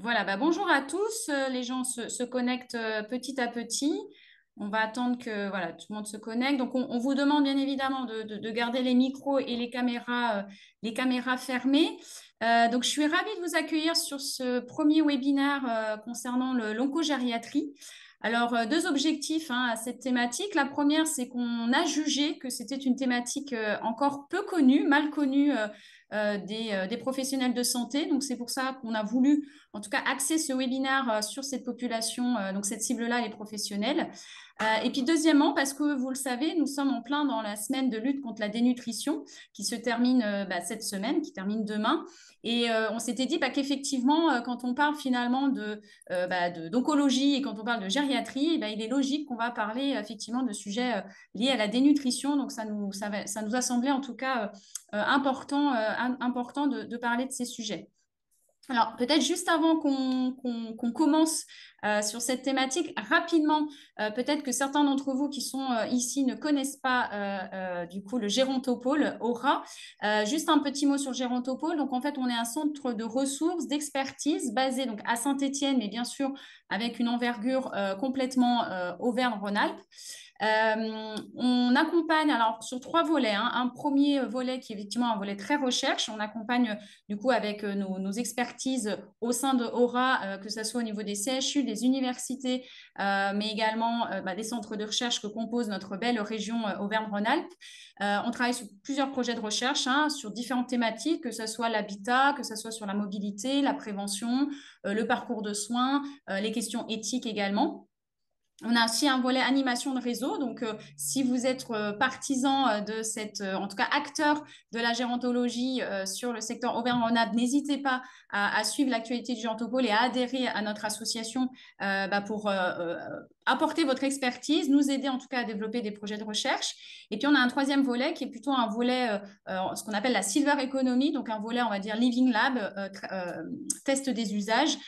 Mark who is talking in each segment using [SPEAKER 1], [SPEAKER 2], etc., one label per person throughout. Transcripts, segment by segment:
[SPEAKER 1] Voilà, bah, bonjour à tous. Les gens se connectent petit à petit. On va attendre que voilà, tout le monde se connecte. Donc, on vous demande bien évidemment de garder les micros et les caméras fermées. Donc, je suis ravie de vous accueillir sur ce premier webinaire concernant l'oncogériatrie. Alors, deux objectifs hein, à cette thématique. La première, c'est qu'on a jugé que c'était une thématique encore peu connue, mal connue des professionnels de santé. Donc, c'est pour ça qu'on a voulu en tout cas axer ce webinaire sur cette population, donc cette cible-là, les professionnels. Et puis deuxièmement, parce que vous le savez, nous sommes en plein dans la semaine de lutte contre la dénutrition qui se termine cette semaine, qui termine demain. Et on s'était dit qu'effectivement, quand on parle finalement d'oncologie et quand on parle de gériatrie, il est logique qu'on va parler effectivement de sujets liés à la dénutrition. Donc ça nous a semblé en tout cas important de parler de ces sujets. Alors, peut-être juste avant qu'on commence sur cette thématique, rapidement, peut-être que certains d'entre vous qui sont ici ne connaissent pas du coup le Gérontopôle Aura. Juste un petit mot sur Gérontopôle. Donc, en fait, on est un centre de ressources, d'expertise basé donc à Saint-Étienne, mais bien sûr avec une envergure complètement Auvergne-Rhône-Alpes. On accompagne alors sur trois volets, hein. Un premier volet qui est effectivement un volet très recherche. On accompagne du coup avec nos expertises au sein de Aura, que ce soit au niveau des CHU, des universités, mais également des centres de recherche que compose notre belle région Auvergne-Rhône-Alpes. On travaille sur plusieurs projets de recherche hein, sur différentes thématiques, que ce soit l'habitat, que ce soit sur la mobilité, la prévention, le parcours de soins, les questions éthiques également. On a aussi un volet animation de réseau. Donc, si vous êtes partisan de cette, en tout cas acteur de la gérontologie sur le secteur Auvergne-Rhône-Alpes, n'hésitez pas à suivre l'actualité du Gérontopôle et à adhérer à notre association pour apporter votre expertise, nous aider en tout cas à développer des projets de recherche. Et puis, on a un troisième volet qui est plutôt un volet, ce qu'on appelle la Silver Economy, donc un volet, on va dire, Living Lab, test des usages,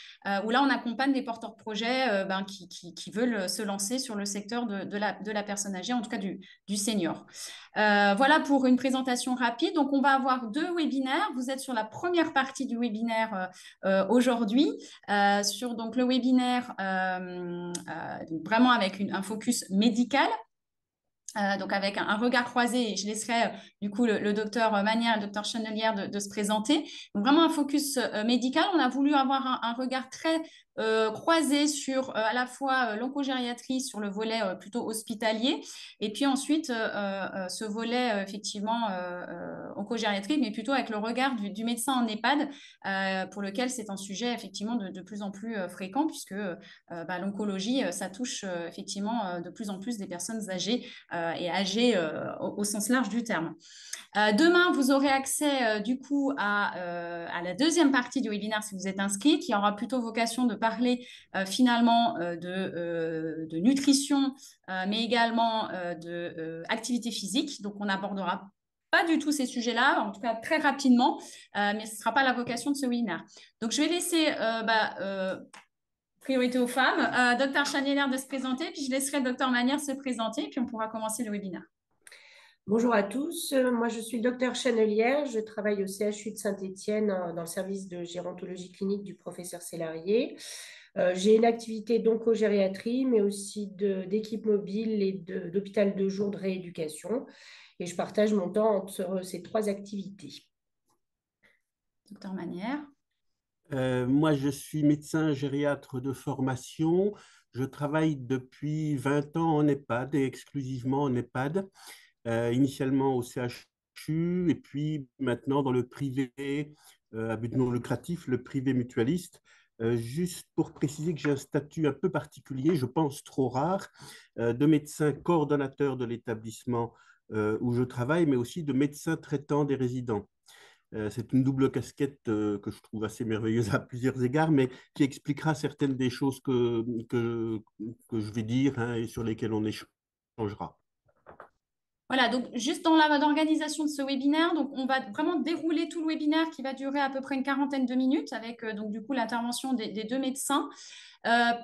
[SPEAKER 1] où là, on accompagne des porteurs de projets qui veulent se lancer sur le secteur de la personne âgée, en tout cas du senior. Voilà pour une présentation rapide. Donc, on va avoir deux webinaires. Vous êtes sur la première partie du webinaire aujourd'hui, sur donc, le webinaire vraiment avec un focus médical. Donc avec un regard croisé, et je laisserai du coup le docteur Manière et le docteur Chenelière de se présenter. Donc vraiment un focus médical. On a voulu avoir un regard très croisé sur à la fois l'oncogériatrie sur le volet plutôt hospitalier, et puis ensuite ce volet effectivement oncogériatrie, mais plutôt avec le regard du médecin en EHPAD, pour lequel c'est un sujet effectivement de plus en plus fréquent, puisque l'oncologie, ça touche effectivement de plus en plus des personnes âgées et âgés au sens large du terme. Demain, vous aurez accès du coup à la deuxième partie du webinaire si vous êtes inscrit, qui aura plutôt vocation de parler finalement de nutrition, mais également d'activité physique. Donc, on abordera pas du tout ces sujets-là, en tout cas très rapidement, mais ce ne sera pas la vocation de ce webinaire. Donc, je vais laisser priorité aux femmes, Dr Chanelaire de se présenter, puis je laisserai le Dr Manière se présenter, puis on pourra commencer le webinaire.
[SPEAKER 2] Bonjour à tous, moi je suis le docteur Chenelière, je travaille au CHU de Saint-Étienne dans le service de gérontologie clinique du professeur Célarié. J'ai une activité d'oncogériatrie, mais aussi d'équipe mobile et d'hôpital de jour de rééducation. Et je partage mon temps entre ces trois activités.
[SPEAKER 1] Docteur Manière.
[SPEAKER 3] Moi, je suis médecin gériatre de formation. Je travaille depuis 20 ans en EHPAD et exclusivement en EHPAD, initialement au CHU et puis maintenant dans le privé à but non lucratif, le privé mutualiste. Juste pour préciser que j'ai un statut un peu particulier, je pense trop rare, de médecin coordonnateur de l'établissement où je travaille, mais aussi de médecin traitant des résidents. C'est une double casquette que je trouve assez merveilleuse à plusieurs égards, mais qui expliquera certaines des choses que je vais dire hein, et sur lesquelles on échangera.
[SPEAKER 1] Voilà, donc juste dans l'organisation de ce webinaire, donc on va vraiment dérouler tout le webinaire qui va durer à peu près une quarantaine de minutes avec donc du coup l'intervention des deux médecins.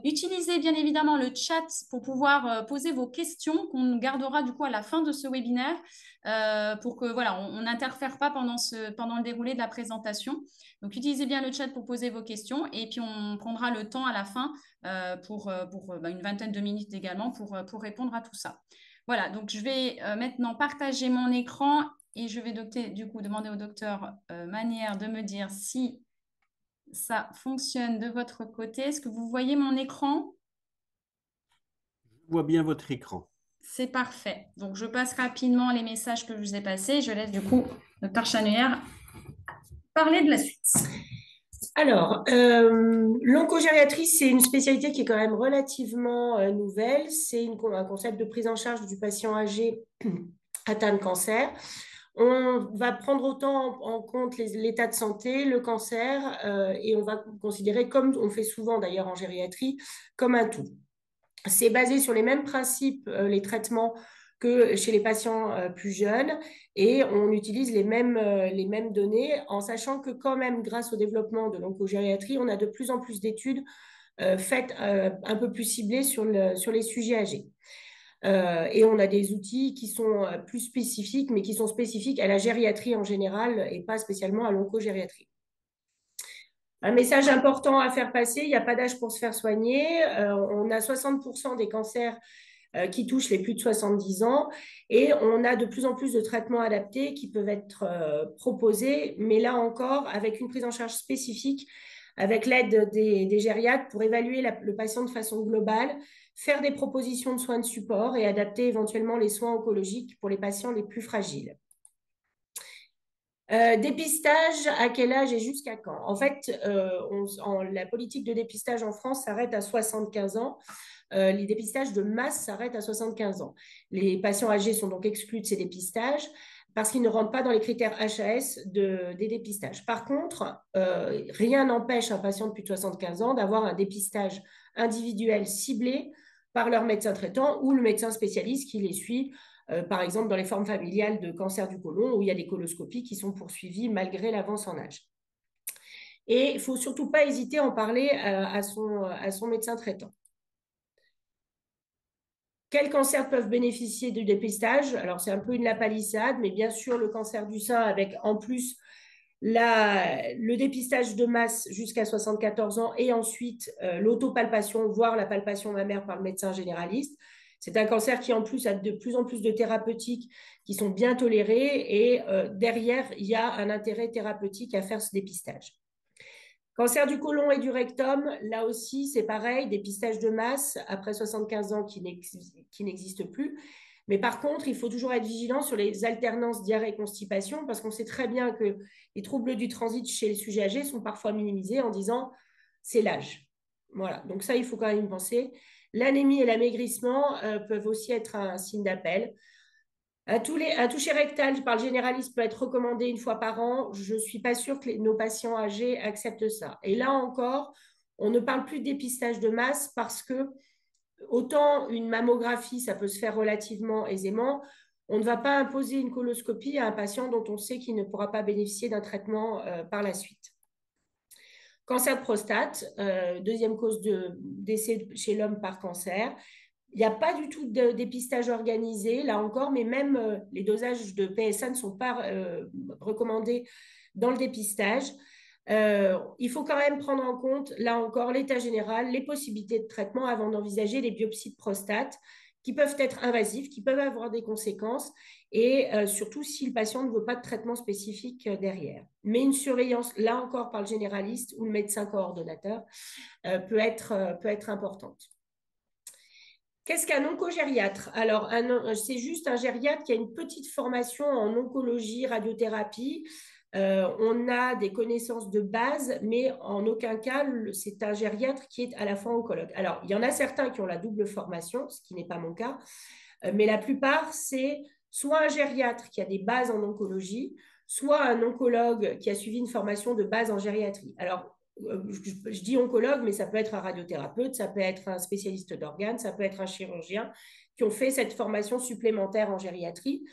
[SPEAKER 1] Utilisez bien évidemment le chat pour pouvoir poser vos questions qu'on gardera du coup à la fin de ce webinaire pour que voilà, on n'interfère pas pendant le déroulé de la présentation. Donc utilisez bien le chat pour poser vos questions et puis on prendra le temps à la fin pour une vingtaine de minutes également pour répondre à tout ça. Voilà, donc je vais maintenant partager mon écran et je vais du coup demander au docteur Manière de me dire si ça fonctionne de votre côté. Est-ce que vous voyez mon écran?
[SPEAKER 3] Je vois bien votre écran.
[SPEAKER 1] C'est parfait. Donc je passe rapidement les messages que je vous ai passés. Je laisse du coup docteur Chanelière parler de la suite.
[SPEAKER 2] Alors, l'oncogériatrie, c'est une spécialité qui est quand même relativement nouvelle. C'est un concept de prise en charge du patient âgé atteint de cancer. On va prendre autant en compte l'état de santé, le cancer, et on va considérer, comme on fait souvent d'ailleurs en gériatrie, comme un tout. C'est basé sur les mêmes principes, les traitements, que chez les patients plus jeunes, et on utilise les mêmes données, en sachant que quand même, grâce au développement de l'oncogériatrie, on a de plus en plus d'études faites un peu plus ciblées sur les sujets âgés. Et on a des outils qui sont plus spécifiques, mais qui sont spécifiques à la gériatrie en général et pas spécialement à l'oncogériatrie. Un message important à faire passer, il n'y a pas d'âge pour se faire soigner. On a 60% des cancers qui touchent les plus de 70 ans et on a de plus en plus de traitements adaptés qui peuvent être proposés, mais là encore avec une prise en charge spécifique, avec l'aide des gériatres pour évaluer le patient de façon globale, faire des propositions de soins de support et adapter éventuellement les soins oncologiques pour les patients les plus fragiles. Dépistage, à quel âge et jusqu'à quand? En fait, la politique de dépistage en France s'arrête à 75 ans. Les dépistages de masse s'arrêtent à 75 ans. Les patients âgés sont donc exclus de ces dépistages parce qu'ils ne rentrent pas dans les critères HAS des dépistages. Par contre, rien n'empêche un patient de plus de 75 ans d'avoir un dépistage individuel ciblé par leur médecin traitant ou le médecin spécialiste qui les suit, par exemple dans les formes familiales de cancer du côlon où il y a des coloscopies qui sont poursuivies malgré l'avance en âge. Et il ne faut surtout pas hésiter à en parler à son médecin traitant. Quels cancers peuvent bénéficier du dépistage? Alors, c'est un peu une lapalissade, mais bien sûr, le cancer du sein avec en plus le dépistage de masse jusqu'à 74 ans et ensuite l'autopalpation, voire la palpation mammaire par le médecin généraliste. C'est un cancer qui, en plus, a de plus en plus de thérapeutiques qui sont bien tolérées et derrière, il y a un intérêt thérapeutique à faire ce dépistage. Cancer du côlon et du rectum, là aussi, c'est pareil, dépistage de masse après 75 ans qui n'existe plus. Mais par contre, il faut toujours être vigilant sur les alternances diarrhée-constipation parce qu'on sait très bien que les troubles du transit chez les sujets âgés sont parfois minimisés en disant c'est l'âge. Voilà, donc ça, il faut quand même y penser. L'anémie et l'amaigrissement peuvent aussi être un signe d'appel. Un toucher rectal par le généraliste peut être recommandé une fois par an. Je ne suis pas sûre que nos patients âgés acceptent ça. Et là encore, on ne parle plus de dépistage de masse parce que autant une mammographie, ça peut se faire relativement aisément, on ne va pas imposer une coloscopie à un patient dont on sait qu'il ne pourra pas bénéficier d'un traitement par la suite. Cancer de prostate, deuxième cause de décès chez l'homme par cancer. Il n'y a pas du tout de dépistage organisé, là encore, mais même les dosages de PSA ne sont pas recommandés dans le dépistage. Il faut quand même prendre en compte, là encore, l'état général, les possibilités de traitement avant d'envisager les biopsies de prostate qui peuvent être invasives, qui peuvent avoir des conséquences, et surtout si le patient ne veut pas de traitement spécifique derrière. Mais une surveillance, là encore, par le généraliste ou le médecin coordonnateur peut être importante. Qu'est-ce qu'un oncogériatre? Alors, c'est juste un gériatre qui a une petite formation en oncologie, radiothérapie. On a des connaissances de base, mais en aucun cas, c'est un gériatre qui est à la fois oncologue. Alors, il y en a certains qui ont la double formation, ce qui n'est pas mon cas, mais la plupart, c'est soit un gériatre qui a des bases en oncologie, soit un oncologue qui a suivi une formation de base en gériatrie. Alors, je dis oncologue, mais ça peut être un radiothérapeute, ça peut être un spécialiste d'organes, ça peut être un chirurgien qui qui ont fait cette formation supplémentaire en gériatrie.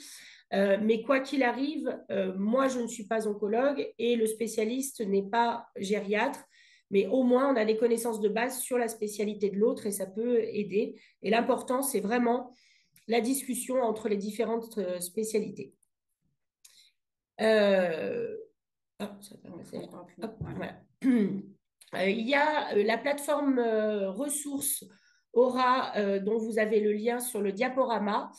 [SPEAKER 2] Mais quoi qu'il arrive, moi, je ne suis pas oncologue et le spécialiste n'est pas gériatre, mais au moins, on a des connaissances de base sur la spécialité de l'autre et ça peut aider. Et l'important, c'est vraiment la discussion entre les différentes spécialités. Voilà. Il y a la plateforme ressources Aura, dont vous avez le lien sur le diaporama,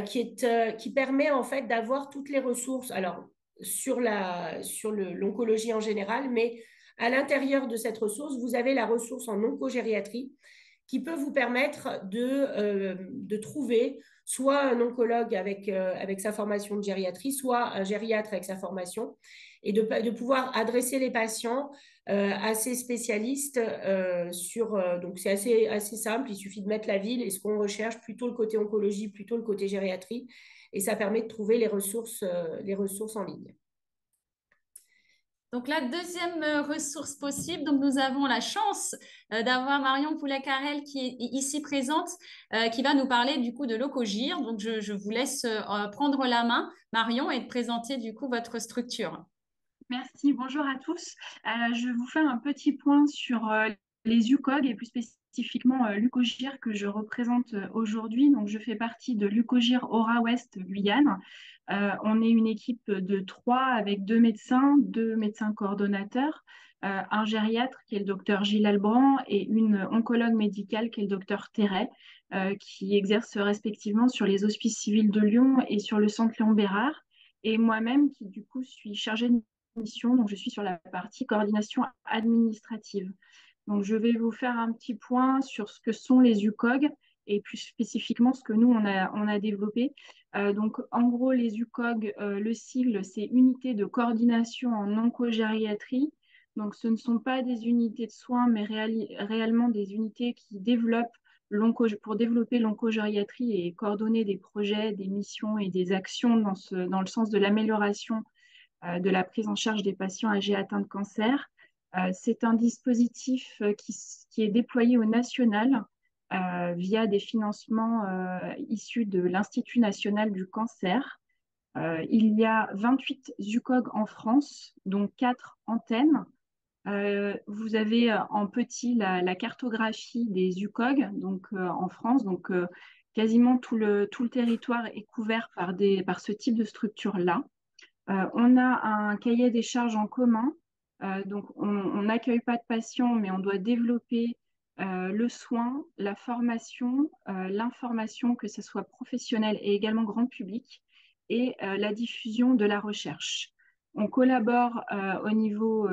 [SPEAKER 2] qui permet en fait d'avoir toutes les ressources, alors sur l'oncologie en général, mais à l'intérieur de cette ressource, vous avez la ressource en oncogériatrie qui peut vous permettre de trouver soit un oncologue avec sa formation de gériatrie, soit un gériatre avec sa formation, et de pouvoir adresser les patients à ces spécialistes donc c'est assez simple, il suffit de mettre la ville et ce qu'on recherche, plutôt le côté oncologie, plutôt le côté gériatrie, et ça permet de trouver les ressources en ligne.
[SPEAKER 1] Donc, la deuxième ressource possible, donc nous avons la chance d'avoir Marion Poulet-Carrel qui est ici présente, qui va nous parler du coup de l'OcoGIR. Donc, je vous laisse prendre la main, Marion, et de présenter du coup votre structure.
[SPEAKER 4] Merci, bonjour à tous. Je vais vous faire un petit point sur les UCOG et plus spécifiquement l'UCOGIR que je représente aujourd'hui. Donc, je fais partie de l'UCOGIR Aura Ouest Guyane. On est une équipe de 3 avec 2 médecins coordonnateurs, un gériatre qui est le docteur Gilles Albrand et une oncologue médicale qui est le docteur Terret, qui exercent respectivement sur les hospices civils de Lyon et sur le centre Léon Bérard. Et moi-même qui du coup suis chargée de mission, donc je suis sur la partie coordination administrative. Donc je vais vous faire un petit point sur ce que sont les UCOG et plus spécifiquement ce que nous on a développé. Donc en gros les UCOG, le sigle c'est unité de coordination en oncogériatrie. Donc ce ne sont pas des unités de soins mais réellement des unités qui développent pour développer l'oncogériatrie et coordonner des projets, des missions et des actions dans le sens de l'amélioration de la prise en charge des patients âgés atteints de cancer. C'est un dispositif qui est déployé au national via des financements issus de l'Institut national du cancer. Il y a 28 UCOG en France, dont 4 antennes. Vous avez en petit la cartographie des UCOG donc, en France. Donc, quasiment tout le territoire est couvert par ce type de structure-là. On a un cahier des charges en commun. Donc, on n'accueille pas de patients, mais on doit développer le soin, la formation, l'information, que ce soit professionnel et également grand public, et la diffusion de la recherche. On collabore au niveau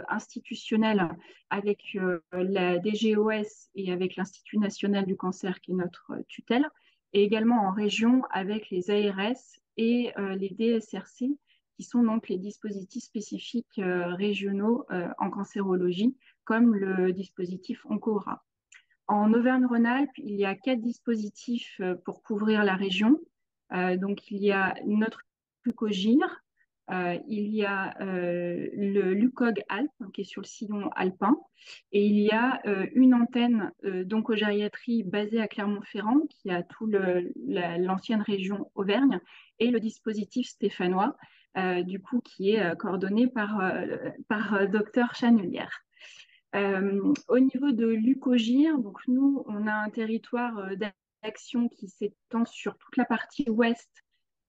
[SPEAKER 4] institutionnel avec la DGOS et avec l'Institut national du cancer, qui est notre tutelle, et également en région avec les ARS et les DSRC, qui sont donc les dispositifs spécifiques régionaux en cancérologie, comme le dispositif OncoAura. En Auvergne-Rhône-Alpes, il y a 4 dispositifs pour couvrir la région. Donc, il y a notre UCOGIR, il y a le LUCOG Alpes, qui est sur le sillon alpin, et il y a une antenne d'oncogériatrie basée à Clermont-Ferrand, qui a tout l'ancienne région Auvergne, et le dispositif stéphanois, du coup, qui est coordonné par Dr Chanelière. Au niveau de l'UCOGIR, donc nous, on a un territoire d'action qui s'étend sur toute la partie ouest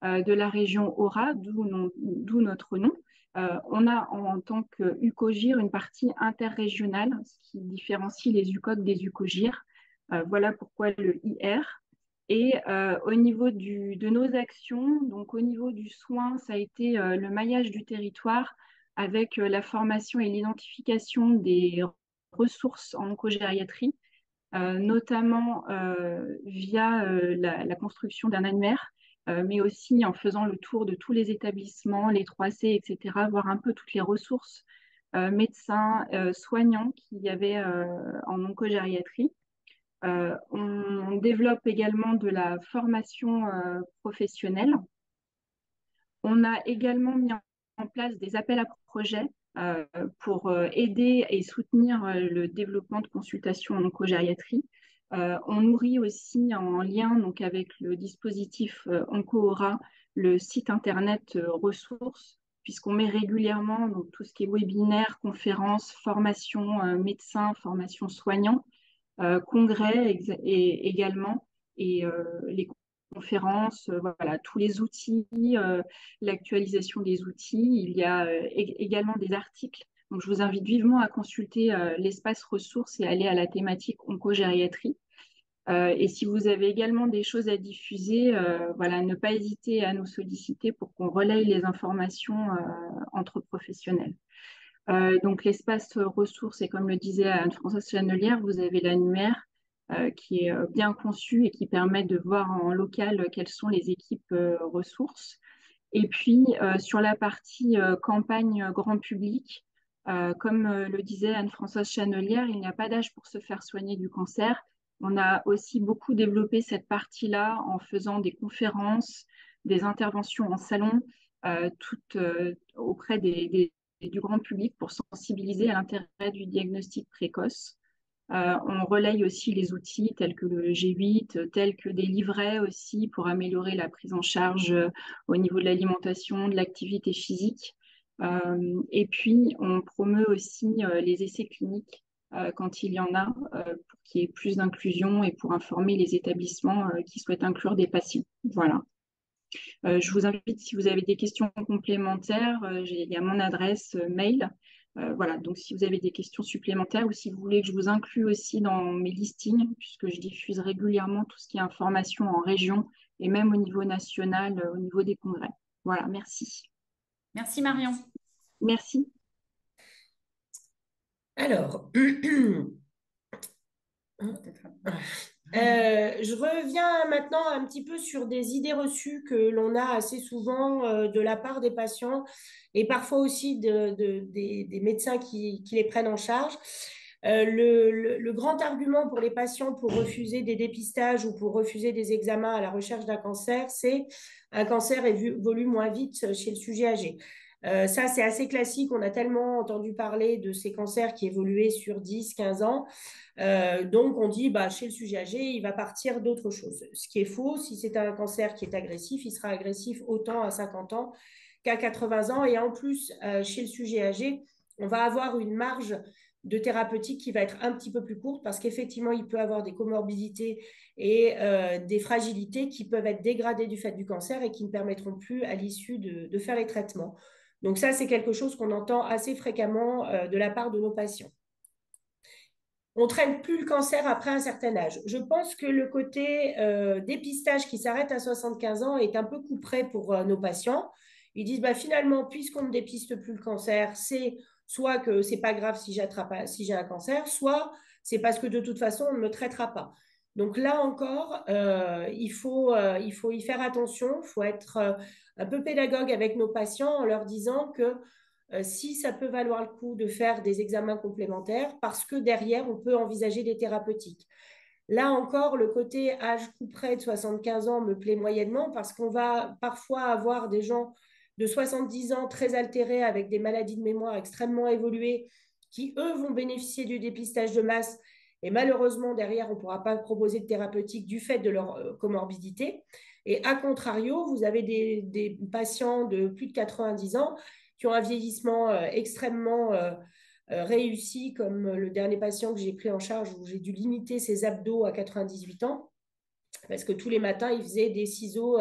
[SPEAKER 4] de la région Aura, d'où notre nom. On a en tant que UCOGIR une partie interrégionale, ce qui différencie les UCOG des UCOGIR. Voilà pourquoi le IR. Et au niveau de nos actions, donc au niveau du soin, ça a été le maillage du territoire avec la formation et l'identification des ressources en oncogériatrie, notamment via la construction d'un annuaire, mais aussi en faisant le tour de tous les établissements, les 3C, etc., voir un peu toutes les ressources médecins, soignants qu'il y avait en oncogériatrie. On développe également de la formation professionnelle. On a également mis en place des appels à projets pour aider et soutenir le développement de consultations en oncogériatrie. On nourrit aussi en lien donc, avec le dispositif OncoAura le site internet ressources, puisqu'on met régulièrement donc, tout ce qui est webinaire, conférences, formation médecins, formation soignants, congrès et également, et les conférences, voilà, tous les outils, l'actualisation des outils. Il y a également des articles. Donc, je vous invite vivement à consulter l'espace ressources et aller à la thématique oncogériatrie. Et si vous avez également des choses à diffuser, voilà, ne pas hésiter à nous solliciter pour qu'on relaye les informations entre professionnels. Donc l'espace ressources, et comme le disait Anne-Françoise Chanelière, vous avez l'annuaire qui est bien conçu et qui permet de voir en local quelles sont les équipes ressources. Et puis sur la partie campagne grand public, comme le disait Anne-Françoise Chanelière, il n'y a pas d'âge pour se faire soigner du cancer. On a aussi beaucoup développé cette partie-là en faisant des conférences, des interventions en salon, toutes auprès du grand public pour sensibiliser à l'intérêt du diagnostic précoce. On relaye aussi les outils tels que le G8, tels que des livrets aussi pour améliorer la prise en charge au niveau de l'alimentation, de l'activité physique. Et puis, on promeut aussi les essais cliniques quand il y en a, pour qu'il y ait plus d'inclusion et pour informer les établissements qui souhaitent inclure des patients. Voilà. Je vous invite, si vous avez des questions complémentaires, il y a mon adresse mail. Voilà, donc si vous avez des questions supplémentaires ou si vous voulez que je vous inclue aussi dans mes listings, puisque je diffuse régulièrement tout ce qui est information en région et même au niveau national, au niveau des congrès. Voilà, merci.
[SPEAKER 1] Merci Marion.
[SPEAKER 4] Merci.
[SPEAKER 2] Alors, je reviens maintenant un petit peu sur des idées reçues que l'on a assez souvent de la part des patients et parfois aussi des médecins qui les prennent en charge. Le grand argument pour les patients pour refuser des dépistages ou pour refuser des examens à la recherche d'un cancer, c'est un cancer évolue moins vite chez le sujet âgé. Ça, c'est assez classique. On a tellement entendu parler de ces cancers qui évoluaient sur 10, 15 ans. Donc, on dit, bah, chez le sujet âgé, il va partir d'autre chose. Ce qui est faux, si c'est un cancer qui est agressif, il sera agressif autant à 50 ans qu'à 80 ans. Et en plus, chez le sujet âgé, on va avoir une marge de thérapeutique qui va être un petit peu plus courte parce qu'effectivement, il peut avoir des comorbidités et des fragilités qui peuvent être dégradées du fait du cancer et qui ne permettront plus à l'issue de faire les traitements. Donc ça, c'est quelque chose qu'on entend assez fréquemment de la part de nos patients. On ne traite plus le cancer après un certain âge. Je pense que le côté dépistage qui s'arrête à 75 ans est un peu couperet pour nos patients. Ils disent, bah, finalement, puisqu'on ne dépiste plus le cancer, c'est soit que ce n'est pas grave si j'ai un cancer, soit c'est parce que de toute façon, on ne me traitera pas. Donc là encore, il faut y faire attention, il faut être un peu pédagogue avec nos patients en leur disant que si ça peut valoir le coup de faire des examens complémentaires, parce que derrière, on peut envisager des thérapeutiques. Là encore, le côté âge couperet de 75 ans me plaît moyennement parce qu'on va parfois avoir des gens de 70 ans très altérés avec des maladies de mémoire extrêmement évoluées qui, eux, vont bénéficier du dépistage de masse. Et malheureusement, derrière, on ne pourra pas proposer de thérapeutique du fait de leur comorbidité. Et à contrario, vous avez des patients de plus de 90 ans qui ont un vieillissement extrêmement réussi, comme le dernier patient que j'ai pris en charge où j'ai dû limiter ses abdos à 98 ans, parce que tous les matins, il faisait des ciseaux,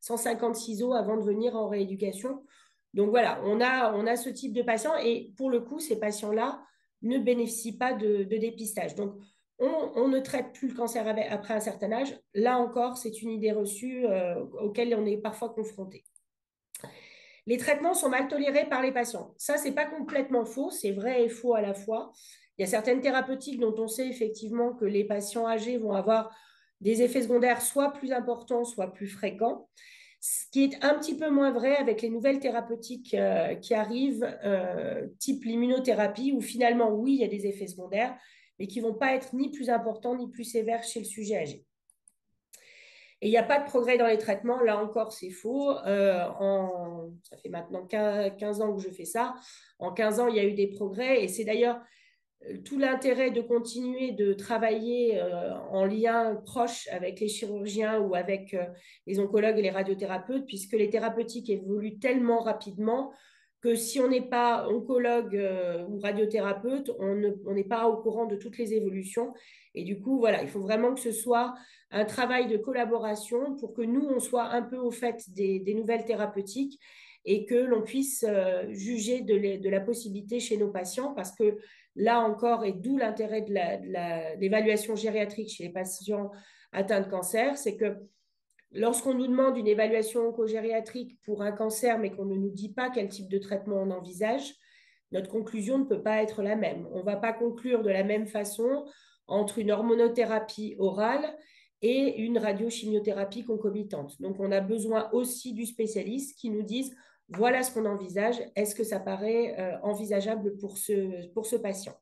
[SPEAKER 2] 150 ciseaux avant de venir en rééducation. Donc voilà, on a ce type de patients et pour le coup, ces patients-là ne bénéficient pas de dépistage. Donc, on ne traite plus le cancer après un certain âge. Là encore, c'est une idée reçue auquel on est parfois confronté. Les traitements sont mal tolérés par les patients. Ça, ce n'est pas complètement faux, c'est vrai et faux à la fois. Il y a certaines thérapeutiques dont on sait effectivement que les patients âgés vont avoir des effets secondaires soit plus importants, soit plus fréquents. Ce qui est un petit peu moins vrai avec les nouvelles thérapeutiques qui arrivent, type l'immunothérapie, où finalement, oui, il y a des effets secondaires, mais qui ne vont pas être ni plus importants ni plus sévères chez le sujet âgé. Et il n'y a pas de progrès dans les traitements. Là encore, c'est faux. Ça fait maintenant 15 ans que je fais ça. En 15 ans, il y a eu des progrès. Et c'est d'ailleurs tout l'intérêt de continuer de travailler en lien proche avec les chirurgiens ou avec les oncologues et les radiothérapeutes, puisque les thérapeutiques évoluent tellement rapidement que si on n'est pas oncologue ou radiothérapeute, on n'est pas au courant de toutes les évolutions. Et du coup, voilà, il faut vraiment que ce soit un travail de collaboration pour que nous, on soit un peu au fait des nouvelles thérapeutiques et que l'on puisse juger de la possibilité chez nos patients, parce que là encore, et d'où l'intérêt de l'évaluation gériatrique chez les patients atteints de cancer, c'est que lorsqu'on nous demande une évaluation oncogériatrique pour un cancer, mais qu'on ne nous dit pas quel type de traitement on envisage, notre conclusion ne peut pas être la même. On ne va pas conclure de la même façon entre une hormonothérapie orale et une radiochimiothérapie concomitante. Donc, on a besoin aussi du spécialiste qui nous dise, voilà ce qu'on envisage, est-ce que ça paraît envisageable pour ce patient?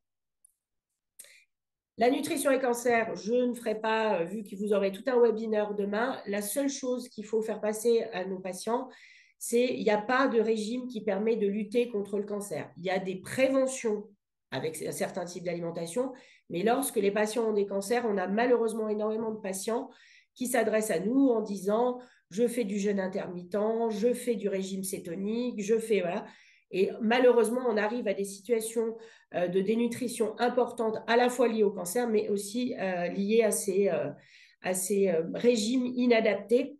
[SPEAKER 2] La nutrition et cancer, je ne ferai pas, vu que vous aurez tout un webinaire demain. La seule chose qu'il faut faire passer à nos patients, c'est qu'il n'y a pas de régime qui permet de lutter contre le cancer. Il y a des préventions avec un certain type d'alimentation, mais lorsque les patients ont des cancers, on a malheureusement énormément de patients qui s'adressent à nous en disant je fais du jeûne intermittent, je fais du régime cétonique, je fais voilà. Et malheureusement, on arrive à des situations de dénutrition importantes, à la fois liées au cancer, mais aussi liées à ces régimes inadaptés.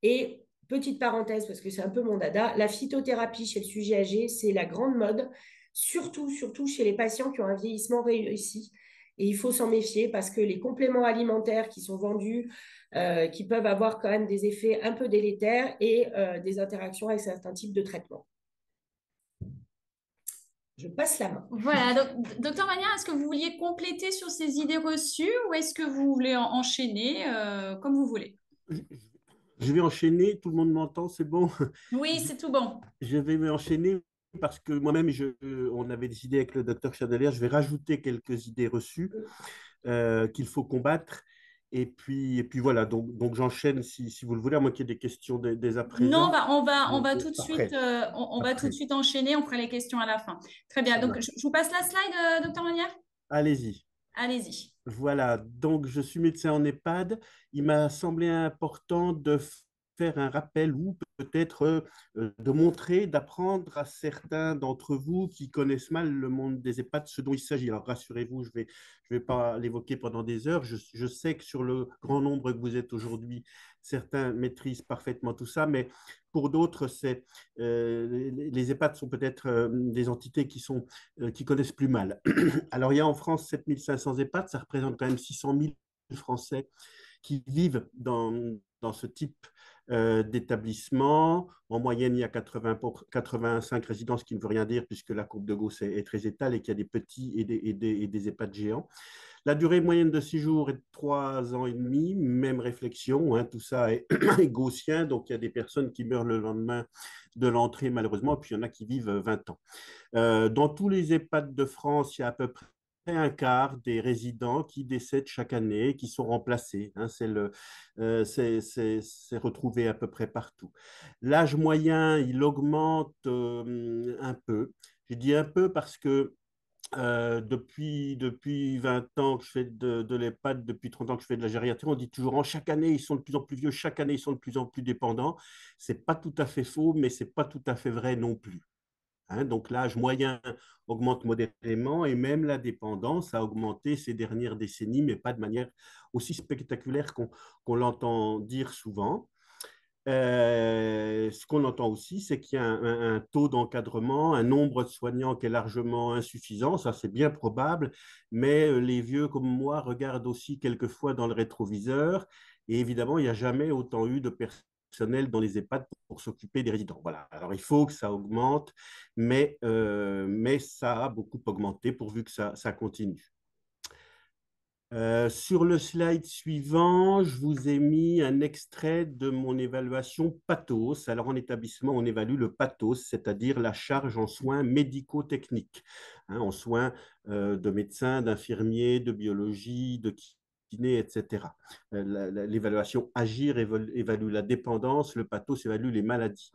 [SPEAKER 2] Et petite parenthèse, parce que c'est un peu mon dada, la phytothérapie chez le sujet âgé, c'est la grande mode, surtout chez les patients qui ont un vieillissement réussi. Et il faut s'en méfier parce que les compléments alimentaires qui sont vendus, qui peuvent avoir quand même des effets un peu délétères et des interactions avec certains types de traitements. Je passe la main.
[SPEAKER 1] Voilà, donc, docteur Magnard, est-ce que vous vouliez compléter sur ces idées reçues ou est-ce que vous voulez enchaîner comme vous voulez?
[SPEAKER 3] Je vais enchaîner, tout le monde m'entend, c'est bon?
[SPEAKER 1] Oui, c'est tout bon.
[SPEAKER 3] Je vais enchaîner parce que moi-même, on avait décidé avec le docteur Chandelier, je vais rajouter quelques idées reçues qu'il faut combattre. Et puis voilà, donc j'enchaîne si vous le voulez, à moins qu'il y ait des questions dès à
[SPEAKER 1] Non,
[SPEAKER 3] présent.
[SPEAKER 1] bah, on va
[SPEAKER 3] Donc,
[SPEAKER 1] tout de suite,
[SPEAKER 3] après,
[SPEAKER 1] on va tout de
[SPEAKER 3] après,
[SPEAKER 1] suite enchaîner. On fera les questions à la fin. Très bien.
[SPEAKER 3] ça
[SPEAKER 1] Donc,
[SPEAKER 3] marche.
[SPEAKER 1] je vous passe la slide, docteur Magnard.
[SPEAKER 3] Allez-y.
[SPEAKER 1] Allez-y.
[SPEAKER 3] Voilà, donc je suis médecin en EHPAD. Il m'a semblé important de faire un rappel ou peut-être de montrer, d'apprendre à certains d'entre vous qui connaissent mal le monde des EHPAD ce dont il s'agit. Alors rassurez-vous, je vais pas l'évoquer pendant des heures. Je sais que sur le grand nombre que vous êtes aujourd'hui, certains maîtrisent parfaitement tout ça, mais pour d'autres, les EHPAD sont peut-être des entités qui connaissent plus mal. Alors, il y a en France 7500 EHPAD, ça représente quand même 600 000 Français qui vivent dans ce type d'établissement. En moyenne, il y a 85 résidences, ce qui ne veut rien dire puisque la courbe de Gauss est très étale et qu'il y a des petits et des EHPAD géants. La durée moyenne de séjour est de 3 ans et demi, même réflexion, hein, tout ça est, est gaussien, donc il y a des personnes qui meurent le lendemain de l'entrée malheureusement, et puis il y en a qui vivent 20 ans. Dans tous les EHPAD de France, il y a à peu près un quart des résidents qui décèdent chaque année, qui sont remplacés. Hein, c'est retrouvé à peu près partout. L'âge moyen, il augmente un peu. Je dis un peu parce que depuis 20 ans que je fais de l'EHPAD, depuis 30 ans que je fais de la gériatrie, on dit toujours en chaque année, ils sont de plus en plus vieux, chaque année, ils sont de plus en plus dépendants. C'est pas tout à fait faux, mais c'est pas tout à fait vrai non plus. Hein, donc l'âge moyen augmente modérément et même la dépendance a augmenté ces dernières décennies, mais pas de manière aussi spectaculaire qu'on l'entend dire souvent. Ce qu'on entend aussi, c'est qu'il y a un taux d'encadrement, un nombre de soignants qui est largement insuffisant, ça c'est bien probable, mais les vieux comme moi regardent aussi quelquefois dans le rétroviseur et évidemment, il n'y a jamais autant eu de personnel dans les EHPAD pour s'occuper des résidents. Voilà, alors il faut que ça augmente, mais ça a beaucoup augmenté pourvu que ça continue. Sur le slide suivant, je vous ai mis un extrait de mon évaluation pathos. Alors, en établissement, on évalue le pathos, c'est-à-dire la charge en soins médico-techniques, hein, en soins de médecins, d'infirmiers, de biologie, de kiné, etc. L'évaluation AGIR évalue la dépendance, le pathos évalue les maladies.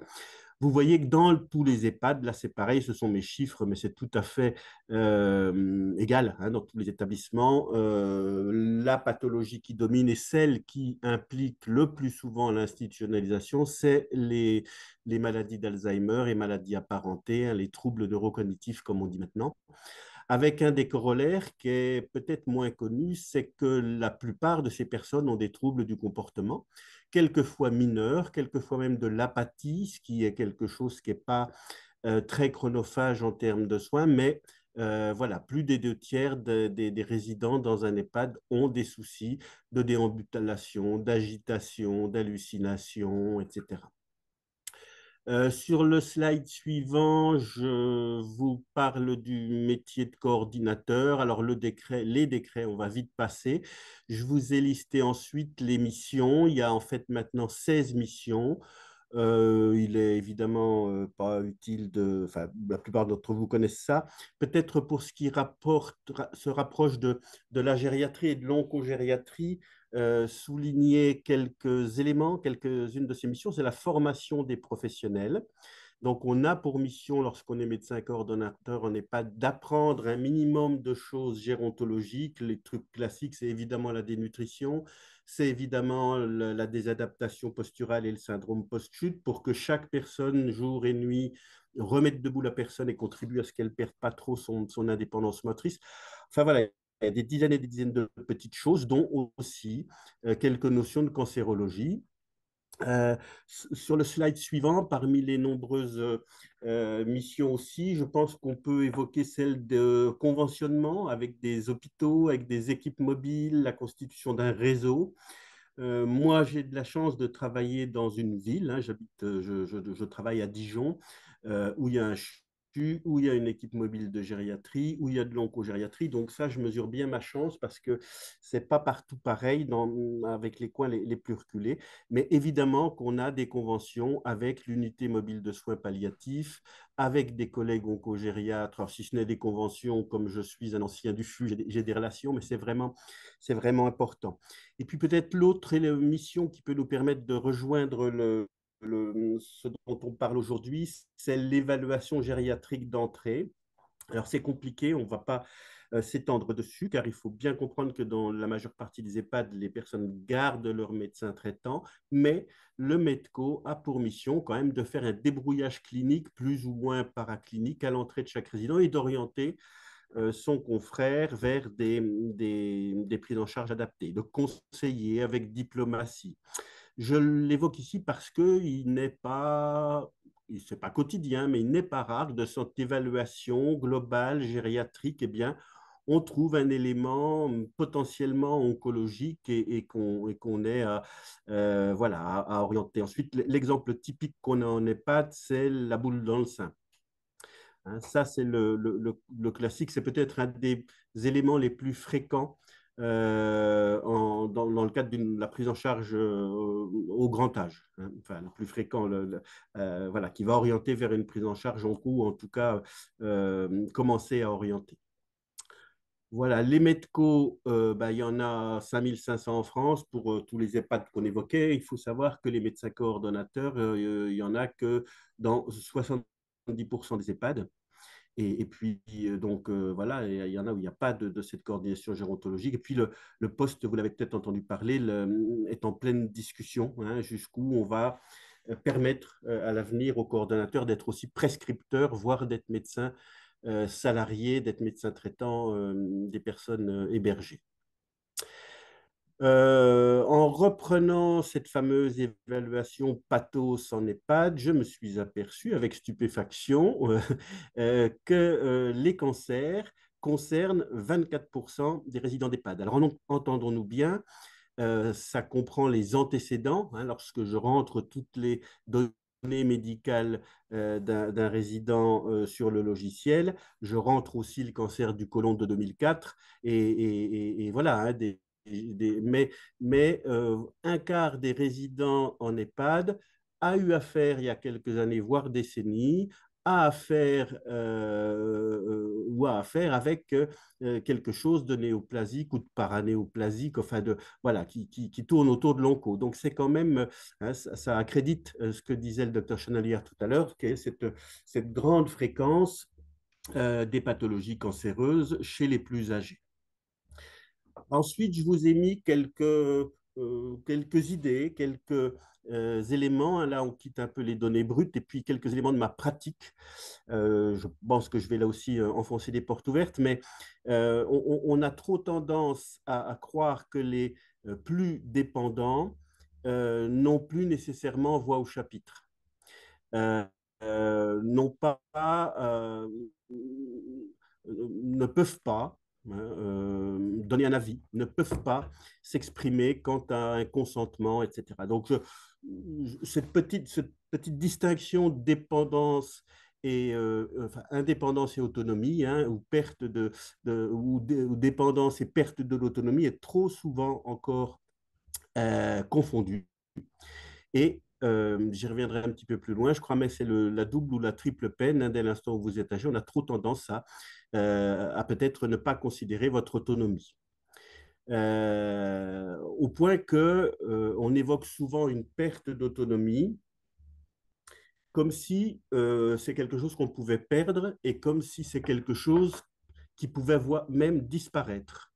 [SPEAKER 3] Vous voyez que dans tous les EHPAD, là c'est pareil, ce sont mes chiffres, mais c'est tout à fait égal hein, dans tous les établissements. La pathologie qui domine et celle qui implique le plus souvent l'institutionnalisation, c'est les maladies d'Alzheimer et maladies apparentées, hein, les troubles neurocognitifs comme on dit maintenant, avec un des corollaires qui est peut-être moins connu, c'est que la plupart de ces personnes ont des troubles du comportement, quelquefois mineurs, quelquefois même de l'apathie, ce qui est quelque chose qui n'est pas très chronophage en termes de soins, mais voilà, plus des 2 tiers des résidents dans un EHPAD ont des soucis de déambulation, d'agitation, d'hallucination, etc. Sur le slide suivant, je vous parle du métier de coordinateur. Alors, les décrets, on va vite passer. Je vous ai listé ensuite les missions. Il y a en fait maintenant 16 missions. Il est évidemment pas utile de, enfin, la plupart d'entre vous connaissent ça. Peut-être pour ce qui se rapproche de la gériatrie et de l'oncogériatrie, souligner quelques éléments, quelques-unes de ces missions. C'est la formation des professionnels. Donc, on a pour mission, lorsqu'on est médecin coordonnateur, on n'est pas d'apprendre un minimum de choses gérontologiques. Les trucs classiques, c'est évidemment la dénutrition, c'est évidemment la désadaptation posturale et le syndrome post-chute pour que chaque personne, jour et nuit, remette debout la personne et contribue à ce qu'elle ne perde pas trop son indépendance motrice. Enfin voilà, il y a des dizaines et des dizaines de petites choses, dont aussi quelques notions de cancérologie. Sur le slide suivant, parmi les nombreuses missions aussi, je pense qu'on peut évoquer celle de conventionnement avec des hôpitaux, avec des équipes mobiles, la constitution d'un réseau. Moi, j'ai de la chance de travailler dans une ville. Hein, je travaille à Dijon, où il y a un CHU, où il y a une équipe mobile de gériatrie, où il y a de l'oncogériatrie. Donc ça, je mesure bien ma chance parce que c'est pas partout pareil avec les coins les plus reculés. Mais évidemment qu'on a des conventions avec l'unité mobile de soins palliatifs, avec des collègues oncogériatres. Alors, si ce n'est des conventions, comme je suis un ancien du FU, j'ai des relations, mais c'est vraiment important. Et puis peut-être l'autre mission qui peut nous permettre de rejoindre ce dont on parle aujourd'hui, c'est l'évaluation gériatrique d'entrée. Alors c'est compliqué, on ne va pas s'étendre dessus, car il faut bien comprendre que dans la majeure partie des EHPAD, les personnes gardent leur médecin traitant, mais le MEDCO a pour mission quand même de faire un débrouillage clinique plus ou moins paraclinique à l'entrée de chaque résident et d'orienter son confrère vers des prises en charge adaptées, de conseiller avec diplomatie. Je l'évoque ici parce qu'il n'est pas, c'est pas quotidien, mais il n'est pas rare de cette évaluation globale gériatrique, eh bien, on trouve un élément potentiellement oncologique et qu'on est voilà, à orienter. Ensuite, l'exemple typique qu'on a en EHPAD, c'est la boule dans le sein. Hein, ça, c'est le classique. C'est peut-être un des éléments les plus fréquents dans le cadre de la prise en charge au grand âge. Hein. Enfin, le plus fréquent, voilà, qui va orienter vers une prise en charge en cours, ou en tout cas commencer à orienter. Voilà, les MEDCO, bah, il y en a 5500 en France pour tous les EHPAD qu'on évoquait. Il faut savoir que les médecins coordonnateurs, il n'y en a que dans 70% des EHPAD. Et puis, donc, voilà, il y en a où il n'y a pas de cette coordination gérontologique. Et puis, le poste, vous l'avez peut-être entendu parler, est en pleine discussion, hein, jusqu'où on va permettre à l'avenir aux coordonnateurs d'être aussi prescripteurs, voire d'être médecins salariés, d'être médecins traitants des personnes hébergées. En reprenant cette fameuse évaluation pathos en EHPAD, je me suis aperçu avec stupéfaction que les cancers concernent 24% des résidents d'EHPAD. Alors, entendons-nous bien, ça comprend les antécédents. Hein, lorsque je rentre toutes les données médicales d'un résident sur le logiciel, je rentre aussi le cancer du côlon de 2004 et voilà, hein, mais un quart des résidents en EHPAD a eu affaire il y a quelques années, voire décennies, a affaire ou a affaire avec quelque chose de néoplasique ou de paranéoplasique, enfin voilà, qui tourne autour de l'onco. Donc c'est quand même, hein, ça accrédite ce que disait le docteur Chenelière tout à l'heure, qui est cette grande fréquence des pathologies cancéreuses chez les plus âgés. Ensuite, je vous ai mis quelques idées, quelques éléments. Là, on quitte un peu les données brutes et puis quelques éléments de ma pratique. Je pense que je vais là aussi enfoncer des portes ouvertes, mais on a trop tendance à croire que les plus dépendants n'ont plus nécessairement voix au chapitre. N'ont pas, ne peuvent pas donner un avis, ne peuvent pas s'exprimer quant à un consentement, etc. Donc, cette petite distinction dépendance et enfin, indépendance et autonomie, hein, ou perte ou dépendance et perte de l'autonomie est trop souvent encore confondue. Et j'y reviendrai un petit peu plus loin. Je crois que c'est la double ou la triple peine. Hein, dès l'instant où vous êtes âgé, on a trop tendance à peut-être ne pas considérer votre autonomie. Au point que on évoque souvent une perte d'autonomie comme si c'est quelque chose qu'on pouvait perdre et comme si c'est quelque chose qui pouvait même disparaître.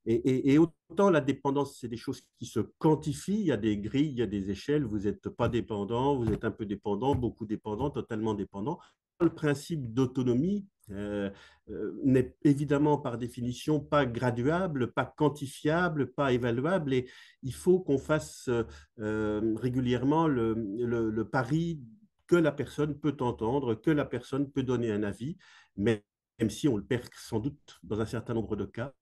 [SPEAKER 3] Et autant la dépendance, c'est des choses qui se quantifient, il y a des grilles, il y a des échelles, vous n'êtes pas dépendant, vous êtes un peu dépendant, beaucoup dépendant, totalement dépendant. Le principe d'autonomie n'est évidemment par définition pas graduable, pas quantifiable, pas évaluable, et il faut qu'on fasse régulièrement le pari que la personne peut entendre, que la personne peut donner un avis, même si on le perd sans doute dans un certain nombre de cas.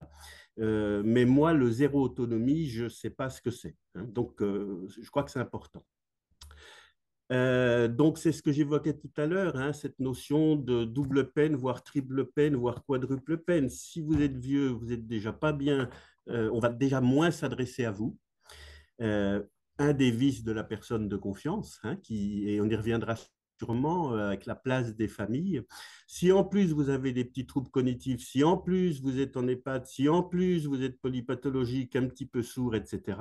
[SPEAKER 3] Mais moi, le zéro autonomie, je ne sais pas ce que c'est. Hein. Donc, je crois que c'est important. Donc, c'est ce que j'évoquais tout à l'heure, hein, cette notion de double peine, voire triple peine, voire quadruple peine. Si vous êtes vieux, vous n'êtes déjà pas bien, on va déjà moins s'adresser à vous. Un des vices de la personne de confiance, hein, et on y reviendra sûrement avec la place des familles. Si en plus vous avez des petits troubles cognitifs, si en plus vous êtes en EHPAD, si en plus vous êtes polypathologique, un petit peu sourd, etc.,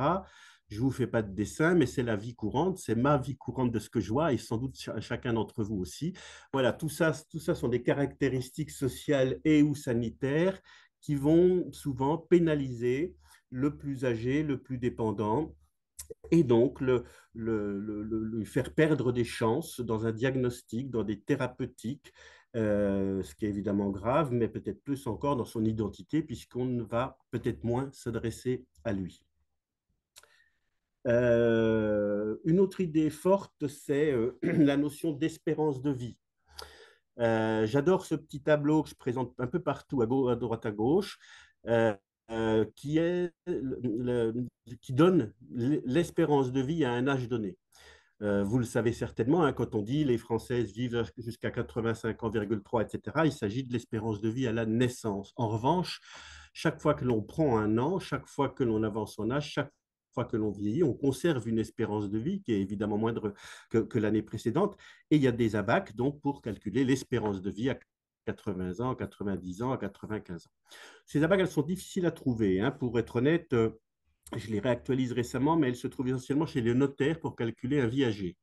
[SPEAKER 3] je ne vous fais pas de dessin, mais c'est la vie courante, c'est ma vie courante de ce que je vois et sans doute chacun d'entre vous aussi. Voilà, tout ça sont des caractéristiques sociales et ou sanitaires qui vont souvent pénaliser le plus âgé, le plus dépendant, et donc lui faire perdre des chances dans un diagnostic, dans des thérapeutiques, ce qui est évidemment grave, mais peut-être plus encore dans son identité, puisqu'on va peut-être moins s'adresser à lui. Une autre idée forte, c'est la notion d'espérance de vie. J'adore ce petit tableau que je présente un peu partout, à droite, à gauche, qui donne l'espérance de vie à un âge donné. Vous le savez certainement, hein, quand on dit les Françaises vivent jusqu'à 85 ans,3, etc., il s'agit de l'espérance de vie à la naissance. En revanche, chaque fois que l'on prend un an, chaque fois que l'on avance en âge, chaque fois que l'on vieillit, on conserve une espérance de vie qui est évidemment moindre que l'année précédente. Et il y a des ABAC donc, pour calculer l'espérance de vie à 80 ans, à 90 ans, à 95 ans. Ces ABAC, elles sont difficiles à trouver. Hein, pour être honnête, je les réactualise récemment, mais elles se trouvent essentiellement chez les notaires pour calculer un viager.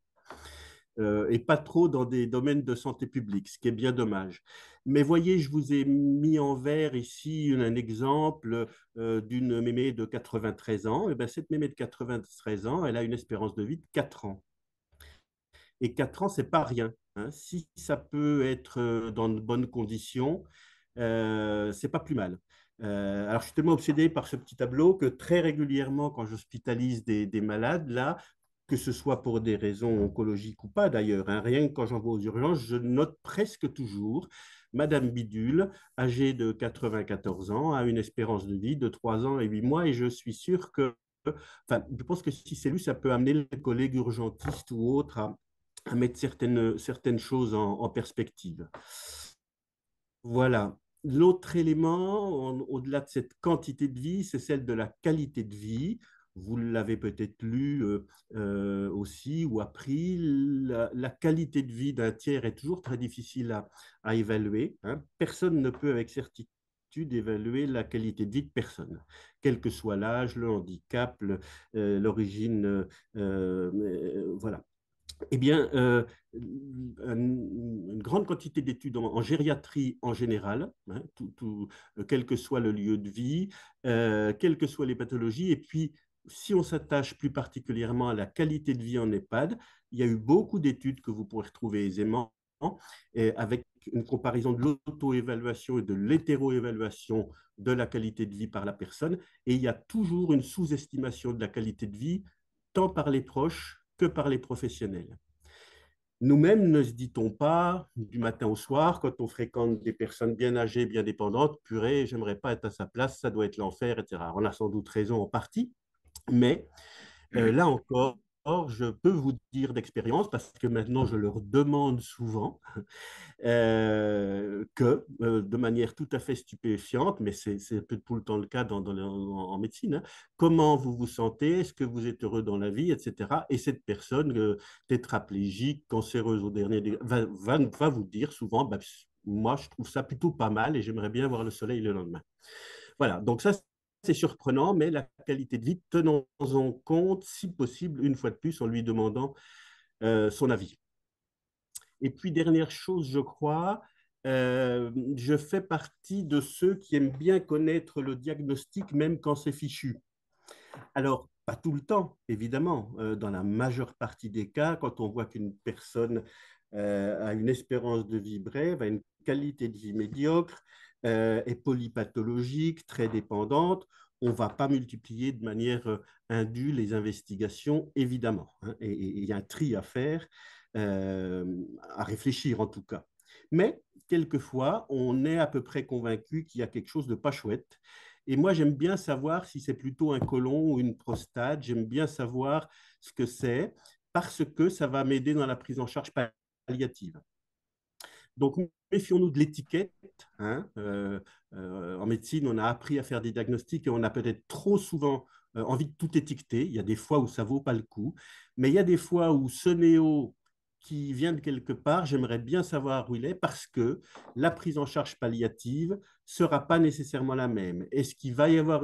[SPEAKER 3] Et pas trop dans des domaines de santé publique, ce qui est bien dommage. Mais voyez, je vous ai mis en vert ici un exemple d'une mémé de 93 ans. Et bien, cette mémé de 93 ans, elle a une espérance de vie de 4 ans. Et 4 ans, c'est pas rien. Hein. Si ça peut être dans de bonnes conditions, c'est pas plus mal. Alors, je suis tellement obsédé par ce petit tableau que très régulièrement, quand j'hospitalise des malades, là, que ce soit pour des raisons oncologiques ou pas d'ailleurs, hein, rien que quand j'envoie aux urgences, je note presque toujours Madame Bidule, âgée de 94 ans, a une espérance de vie de 3 ans et 8 mois, et je suis sûr que, enfin, je pense que si c'est lui, ça peut amener les collègues urgentistes ou autres à mettre certaines choses en perspective. Voilà. L'autre élément, au-delà de cette quantité de vie, c'est celle de la qualité de vie. vous l'avez peut-être lu aussi ou appris, la qualité de vie d'un tiers est toujours très difficile à évaluer, hein. Personne ne peut avec certitude évaluer la qualité de vie de personne, quel que soit l'âge, le handicap, l'origine, voilà. Eh bien, une grande quantité d'études en gériatrie en général, hein, quel que soit le lieu de vie, quelles que soient les pathologies, et puis si on s'attache plus particulièrement à la qualité de vie en EHPAD, il y a eu beaucoup d'études que vous pourrez retrouver aisément, avec une comparaison de l'auto-évaluation et de l'hétéro-évaluation de la qualité de vie par la personne, et il y a toujours une sous-estimation de la qualité de vie, tant par les proches que par les professionnels. Nous-mêmes, ne se dit-on pas, du matin au soir, quand on fréquente des personnes bien âgées, bien dépendantes, purée, j'aimerais pas être à sa place, ça doit être l'enfer, etc. On a sans doute raison en partie, mais là encore, je peux vous dire d'expérience, parce que maintenant je leur demande souvent, de manière tout à fait stupéfiante, mais c'est peu tout le temps le cas en médecine, hein, comment vous vous sentez, est-ce que vous êtes heureux dans la vie, etc. Et cette personne tétraplégique, cancéreuse au dernier, va vous dire souvent, bah, moi je trouve ça plutôt pas mal et j'aimerais bien voir le soleil le lendemain. Voilà, donc ça c'est surprenant, mais la qualité de vie, tenons en compte, si possible, une fois de plus, en lui demandant son avis. Et puis, dernière chose, je crois, je fais partie de ceux qui aiment bien connaître le diagnostic, même quand c'est fichu. Alors, pas tout le temps, évidemment. Dans la majeure partie des cas, quand on voit qu'une personne a une espérance de vie brève, a une qualité de vie médiocre, est polypathologique, très dépendante, on ne va pas multiplier de manière indue les investigations, évidemment, hein. Et il y a un tri à faire, à réfléchir en tout cas. Mais quelquefois, on est à peu près convaincu qu'il y a quelque chose de pas chouette. Et moi, j'aime bien savoir si c'est plutôt un côlon ou une prostate. J'aime bien savoir ce que c'est parce que ça va m'aider dans la prise en charge palliative. Donc, méfions-nous de l'étiquette, hein. En médecine, on a appris à faire des diagnostics et on a peut-être trop souvent envie de tout étiqueter. Il y a des fois où ça ne vaut pas le coup, mais il y a des fois où ce néo qui vient de quelque part, j'aimerais bien savoir où il est parce que la prise en charge palliative ne sera pas nécessairement la même. Est-ce qu'il va y avoir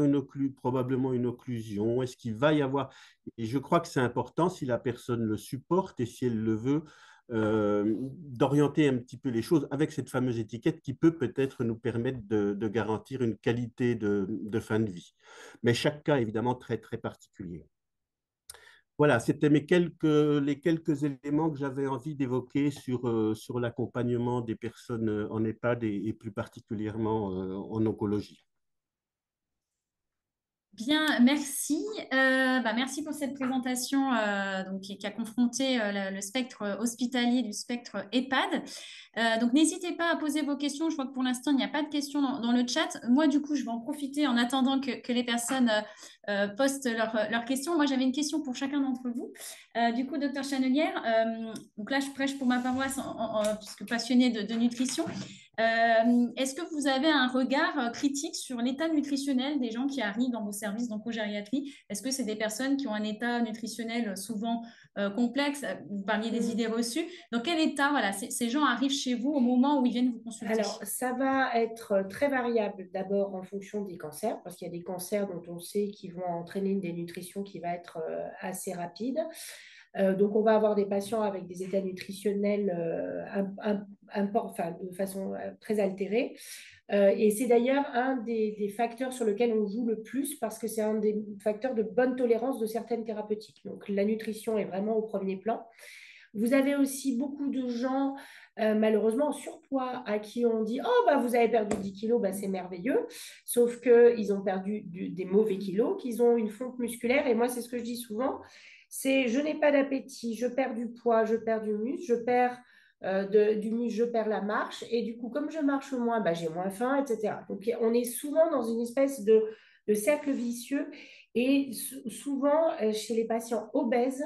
[SPEAKER 3] probablement une occlusion? Est-ce qu'il va y avoir... Et je crois que c'est important, si la personne le supporte et si elle le veut, d'orienter un petit peu les choses avec cette fameuse étiquette qui peut peut-être nous permettre de garantir une qualité de fin de vie. Mais chaque cas, évidemment, très, très particulier. Voilà, c'était les quelques éléments que j'avais envie d'évoquer sur l'accompagnement des personnes en EHPAD et plus particulièrement en oncologie.
[SPEAKER 1] Bien, merci. Merci pour cette présentation donc, qui a confronté le spectre hospitalier du spectre EHPAD. Donc, n'hésitez pas à poser vos questions. Je vois que pour l'instant, il n'y a pas de questions dans le chat. Moi, du coup, je vais en profiter en attendant que les personnes postent leurs questions. Moi, j'avais une question pour chacun d'entre vous. Du coup, docteur Chanelière, donc là, je prêche pour ma paroisse puisque passionnée de nutrition. Est-ce que vous avez un regard critique sur l'état nutritionnel des gens qui arrivent dans vos services d'oncogériatrie? Est-ce que c'est des personnes qui ont un état nutritionnel souvent complexe? Vous parliez des idées reçues. Dans quel état ces gens arrivent chez vous au moment où ils viennent vous consulter?
[SPEAKER 2] Alors, ça va être très variable d'abord en fonction des cancers, parce qu'il y a des cancers dont on sait qu'ils vont entraîner une dénutrition qui va être assez rapide. Donc, on va avoir des patients avec des états nutritionnels de façon très altérée. Et c'est d'ailleurs un des facteurs sur lesquels on joue le plus parce que c'est un des facteurs de bonne tolérance de certaines thérapeutiques. Donc, la nutrition est vraiment au premier plan. Vous avez aussi beaucoup de gens, malheureusement, en surpoids, à qui on dit « Oh, bah, vous avez perdu 10 kilos, bah, c'est merveilleux ». Sauf qu'ils ont perdu des mauvais kilos, qu'ils ont une fonte musculaire. Et moi, c'est ce que je dis souvent, c'est je n'ai pas d'appétit, je perds du poids, je perds du muscle, je perds du muscle, je perds la marche. Et du coup, comme je marche moins, bah, j'ai moins faim, etc. Donc, on est souvent dans une espèce de cercle vicieux. Et souvent, chez les patients obèses,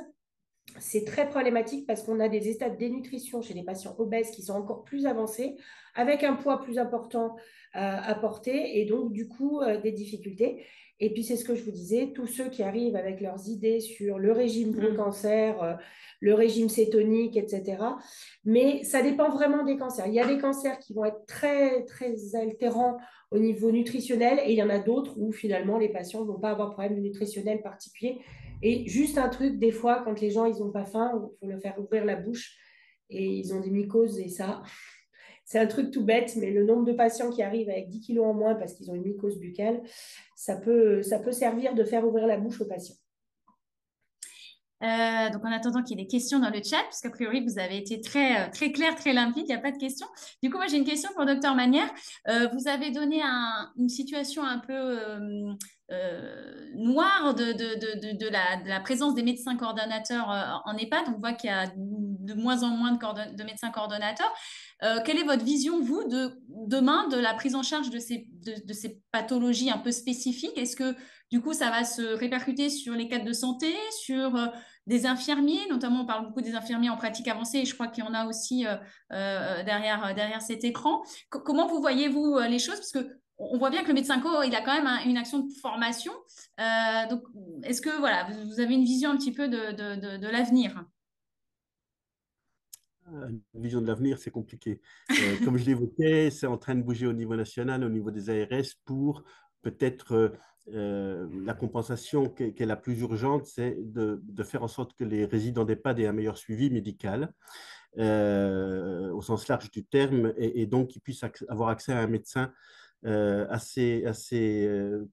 [SPEAKER 2] c'est très problématique parce qu'on a des états de dénutrition chez les patients obèses qui sont encore plus avancés, avec un poids plus important à porter et donc du coup des difficultés. Et puis c'est ce que je vous disais, tous ceux qui arrivent avec leurs idées sur le régime pro-cancer, le régime cétonique, etc. Mais ça dépend vraiment des cancers. Il y a des cancers qui vont être très, très altérants au niveau nutritionnel et il y en a d'autres où finalement les patients ne vont pas avoir de problème nutritionnel particulier. Et juste un truc, des fois, quand les gens, ils n'ont pas faim, il faut leur faire ouvrir la bouche et ils ont des mycoses et ça, c'est un truc tout bête, mais le nombre de patients qui arrivent avec 10 kilos en moins parce qu'ils ont une mycose buccale, ça peut servir de faire ouvrir la bouche aux patients.
[SPEAKER 1] Donc, en attendant qu'il y ait des questions dans le chat, puisqu'a priori, vous avez été très, très clair, très limpide, il n'y a pas de questions. Du coup, moi, j'ai une question pour Docteur Manière. Vous avez donné une situation un peu noire de la présence des médecins coordonnateurs en EHPAD. On voit qu'il y a de moins en moins de médecins coordonnateurs. Quelle est votre vision, vous, demain, de la prise en charge de ces pathologies un peu spécifiques? Est-ce que, du coup, ça va se répercuter sur les cadres de santé, sur des infirmiers, notamment on parle beaucoup des infirmiers en pratique avancée, et je crois qu'il y en a aussi derrière cet écran. Comment vous voyez-vous les choses? Parce que on voit bien que le médecin co, il a quand même une action de formation. Donc, est-ce que voilà, vous avez une vision un petit peu de l'avenir?
[SPEAKER 3] Une vision de l'avenir, c'est compliqué. Comme je l'évoquais, c'est en train de bouger au niveau national, au niveau des ARS, pour peut-être la compensation qui est la plus urgente, c'est de faire en sorte que les résidents d'EHPAD aient un meilleur suivi médical, au sens large du terme, et donc qu'ils puissent avoir accès à un médecin assez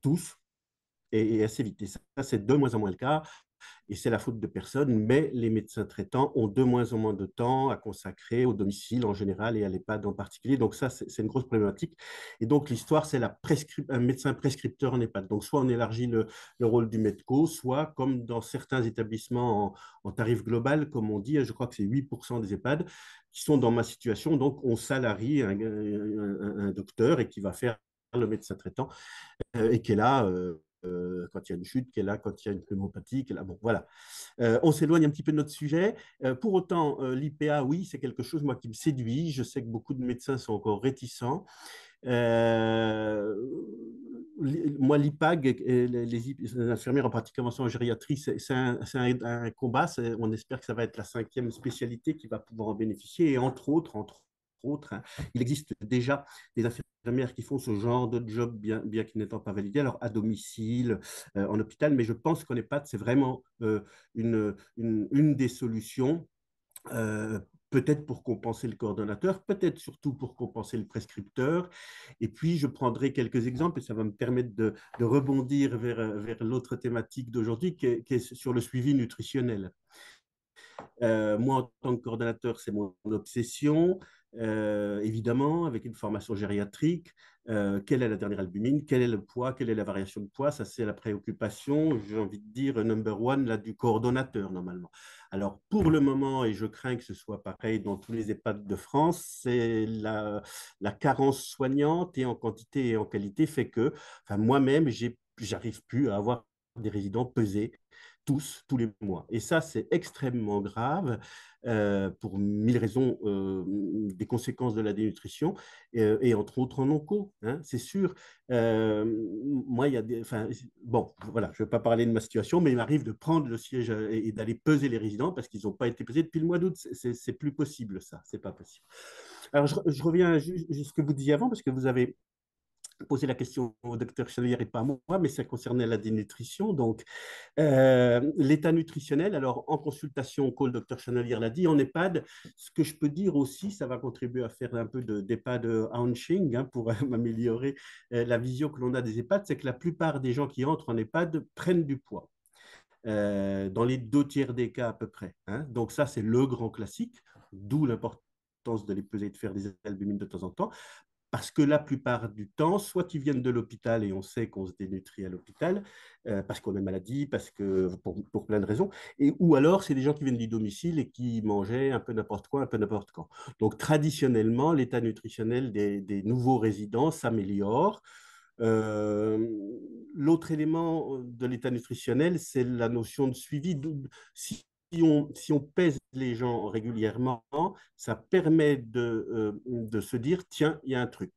[SPEAKER 3] tous et assez vite. Et ça, c'est de moins en moins le cas et c'est la faute de personne, mais les médecins traitants ont de moins en moins de temps à consacrer au domicile en général et à l'EHPAD en particulier. Donc ça, c'est une grosse problématique. Et donc l'histoire, c'est un médecin prescripteur en EHPAD. Donc soit on élargit le rôle du médecin, soit comme dans certains établissements en tarif global, comme on dit, je crois que c'est 8% des EHPAD qui sont dans ma situation. Donc on salarie un docteur et qui va faire le médecin traitant et qui est là quand il y a une chute, qui est là quand il y a une pneumopathie, qui est là. Bon, voilà. On s'éloigne un petit peu de notre sujet. Pour autant, l'IPA, oui, c'est quelque chose, moi, qui me séduit. Je sais que beaucoup de médecins sont encore réticents. Euh, Moi, l'IPAG, les infirmières en pratique avancée en gériatrie, c'est un combat. On espère que ça va être la 5e spécialité qui va pouvoir en bénéficier. Et entre autres, hein, il existe déjà des infirmières qui font ce genre de job, bien qu'ils n'étant pas validés, alors à domicile, en hôpital. Mais je pense qu'en EHPAD, c'est vraiment une des solutions. Euh, Peut-être pour compenser le coordonnateur, peut-être surtout pour compenser le prescripteur. Et puis, je prendrai quelques exemples et ça va me permettre de rebondir vers l'autre thématique d'aujourd'hui qui est sur le suivi nutritionnel. Moi, en tant que coordonnateur, c'est mon obsession, évidemment, avec une formation gériatrique. Quelle est la dernière albumine? Quel est le poids? Quelle est la variation de poids? Ça, c'est la préoccupation, j'ai envie de dire, number one là, du coordonnateur, normalement. Alors, pour le moment, et je crains que ce soit pareil dans tous les EHPAD de France, c'est la carence soignante et en quantité et en qualité fait que, enfin, moi-même, j'arrive plus à avoir des résidents pesés tous les mois. Et ça, c'est extrêmement grave pour 1000 raisons, des conséquences de la dénutrition, et entre autres en onco, hein, c'est sûr. Moi, il y a des... Enfin, bon, voilà, je ne vais pas parler de ma situation, mais il m'arrive de prendre le siège et d'aller peser les résidents parce qu'ils n'ont pas été pesés depuis le mois d'août. C'est plus possible, ça. C'est pas possible. Alors, je reviens à ce que vous disiez avant, parce que vous avez posé la question au docteur Chalier et pas à moi, mais ça concernait la dénutrition. Donc, l'état nutritionnel, alors en consultation, le docteur Chanelier l'a dit, en EHPAD, ce que je peux dire aussi, ça va contribuer à faire un peu d'EHPAD hunching hein, pour m'améliorer la vision que l'on a des EHPAD, c'est que la plupart des gens qui entrent en EHPAD prennent du poids. Dans les 2 tiers des cas à peu près. Hein. Donc ça, c'est le grand classique, d'où l'importance de les peser et de faire des albumines de temps en temps. Parce que la plupart du temps, soit ils viennent de l'hôpital et on sait qu'on se dénutrit à l'hôpital, parce qu'on a une maladie, parce que, pour plein de raisons, ou alors c'est des gens qui viennent du domicile et qui mangeaient un peu n'importe quoi, un peu n'importe quand. Donc traditionnellement, l'état nutritionnel des nouveaux résidents s'améliore. Euh, L'autre élément de l'état nutritionnel, c'est la notion de suivi. Si si on pèse les gens régulièrement, ça permet de se dire, tiens, il y a un truc.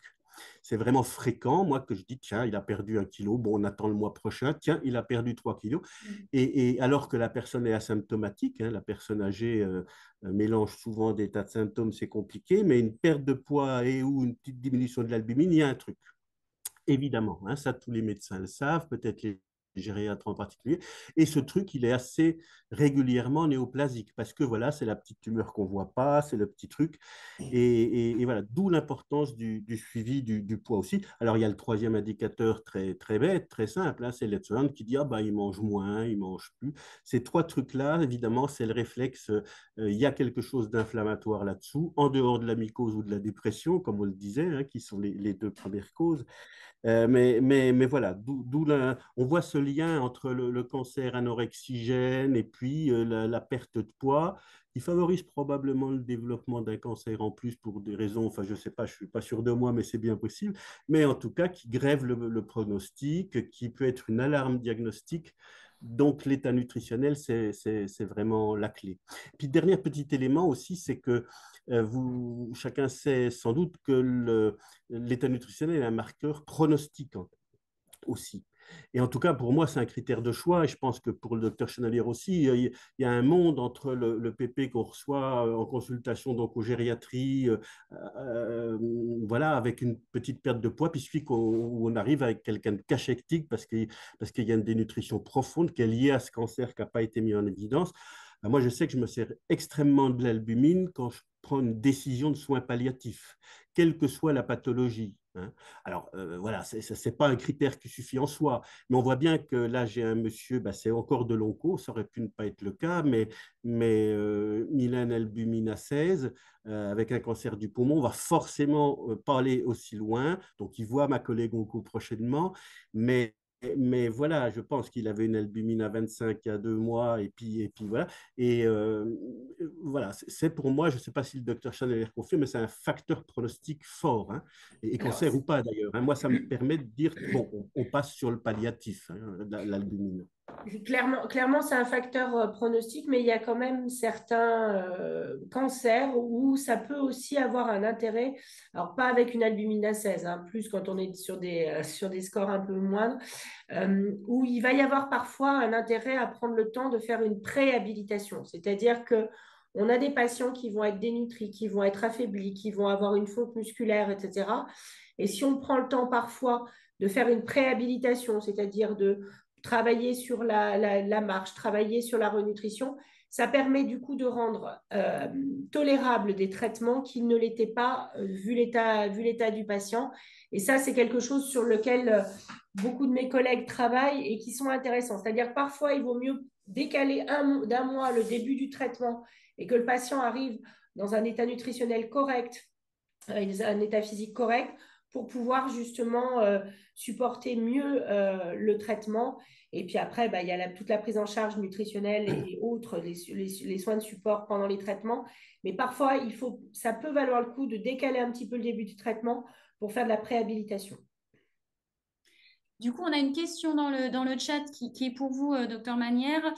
[SPEAKER 3] C'est vraiment fréquent, moi, que je dis, tiens, il a perdu 1 kilo, bon, on attend le mois prochain, tiens, il a perdu 3 kilos. Et alors que la personne est asymptomatique, hein, la personne âgée mélange souvent des tas de symptômes, c'est compliqué, mais une perte de poids et ou une petite diminution de l'albumine, il y a un truc. Évidemment, hein, ça tous les médecins le savent, peut-être les gériatres en particulier. Et ce truc, il est assez régulièrement néoplasique parce que voilà, c'est la petite tumeur qu'on ne voit pas, c'est le petit truc. Et voilà, d'où l'importance du suivi du poids aussi. Alors, il y a le troisième indicateur très, très bête, très simple, hein, c'est l'Edson qui dit, ah bah, il mange moins, il mange plus. Ces trois trucs-là, évidemment, c'est le réflexe. Il y a quelque chose d'inflammatoire là-dessous, en dehors de la mycose ou de la dépression, comme on le disait, hein, qui sont les deux premières causes. Mais voilà, on voit ce lien entre le cancer anorexigène et puis la perte de poids qui favorise probablement le développement d'un cancer en plus pour des raisons, enfin je ne sais pas, je ne suis pas sûr de moi, mais c'est bien possible, mais en tout cas qui grève le pronostic, qui peut être une alarme diagnostique. Donc l'état nutritionnel, c'est vraiment la clé. Puis dernier petit élément aussi, c'est que chacun sait sans doute que l'état nutritionnel est un marqueur pronosticant aussi. Et en tout cas, pour moi, c'est un critère de choix. Et je pense que pour le docteur Chenelier aussi, il y a un monde entre le PP qu'on reçoit en consultation, donc aux gériatries, voilà, avec une petite perte de poids, puis celui où on arrive avec quelqu'un de cachectique parce qu'il y a une dénutrition profonde qui est liée à ce cancer qui n'a pas été mis en évidence. Moi, je sais que je me sers extrêmement de l'albumine quand je prends une décision de soins palliatifs, quelle que soit la pathologie, hein. Alors, voilà, ce n'est pas un critère qui suffit en soi, mais on voit bien que là, j'ai un monsieur, bah, c'est encore de l'onco, ça aurait pu ne pas être le cas, mais il a une albumine à 16 avec un cancer du poumon, on va forcément pas aller aussi loin. Donc, il voit ma collègue onco prochainement, mais voilà, je pense qu'il avait une albumine à 25 il y a 2 mois, et puis voilà. Et voilà, c'est pour moi, je ne sais pas si le docteur Chanel est confirme, mais c'est un facteur pronostic fort, hein, et
[SPEAKER 2] Alors,
[SPEAKER 3] cancer ou pas d'ailleurs, hein. Moi, ça me permet de dire, bon, on passe sur le palliatif, hein, l'albumine.
[SPEAKER 2] clairement, c'est un facteur pronostic, mais il y a quand même certains cancers où ça peut aussi avoir un intérêt. Alors, pas avec une albumine à 16, hein, plus quand on est sur des scores un peu moindres, où il va y avoir parfois un intérêt à prendre le temps de faire une préhabilitation. C'est-à-dire que on a des patients qui vont être dénutris, qui vont être affaiblis, qui vont avoir une fonte musculaire, etc. Et si on prend le temps parfois de faire une préhabilitation, c'est-à-dire de travailler sur la marche, travailler sur la renutrition, ça permet du coup de rendre tolérable des traitements qui ne l'étaient pas vu l'état du patient. Et ça, c'est quelque chose sur lequel beaucoup de mes collègues travaillent et qui sont intéressants. C'est-à-dire parfois, il vaut mieux décaler d'un mois le début du traitement et que le patient arrive dans un état nutritionnel correct, un état physique correct, pour pouvoir justement supporter mieux le traitement. Et puis après, bah, il y a toute la prise en charge nutritionnelle et autres, les soins de support pendant les traitements. Mais parfois, ça peut valoir le coup de décaler un petit peu le début du traitement pour faire de la préhabilitation.
[SPEAKER 1] Du coup, on a une question dans le chat qui est pour vous, docteur Manière.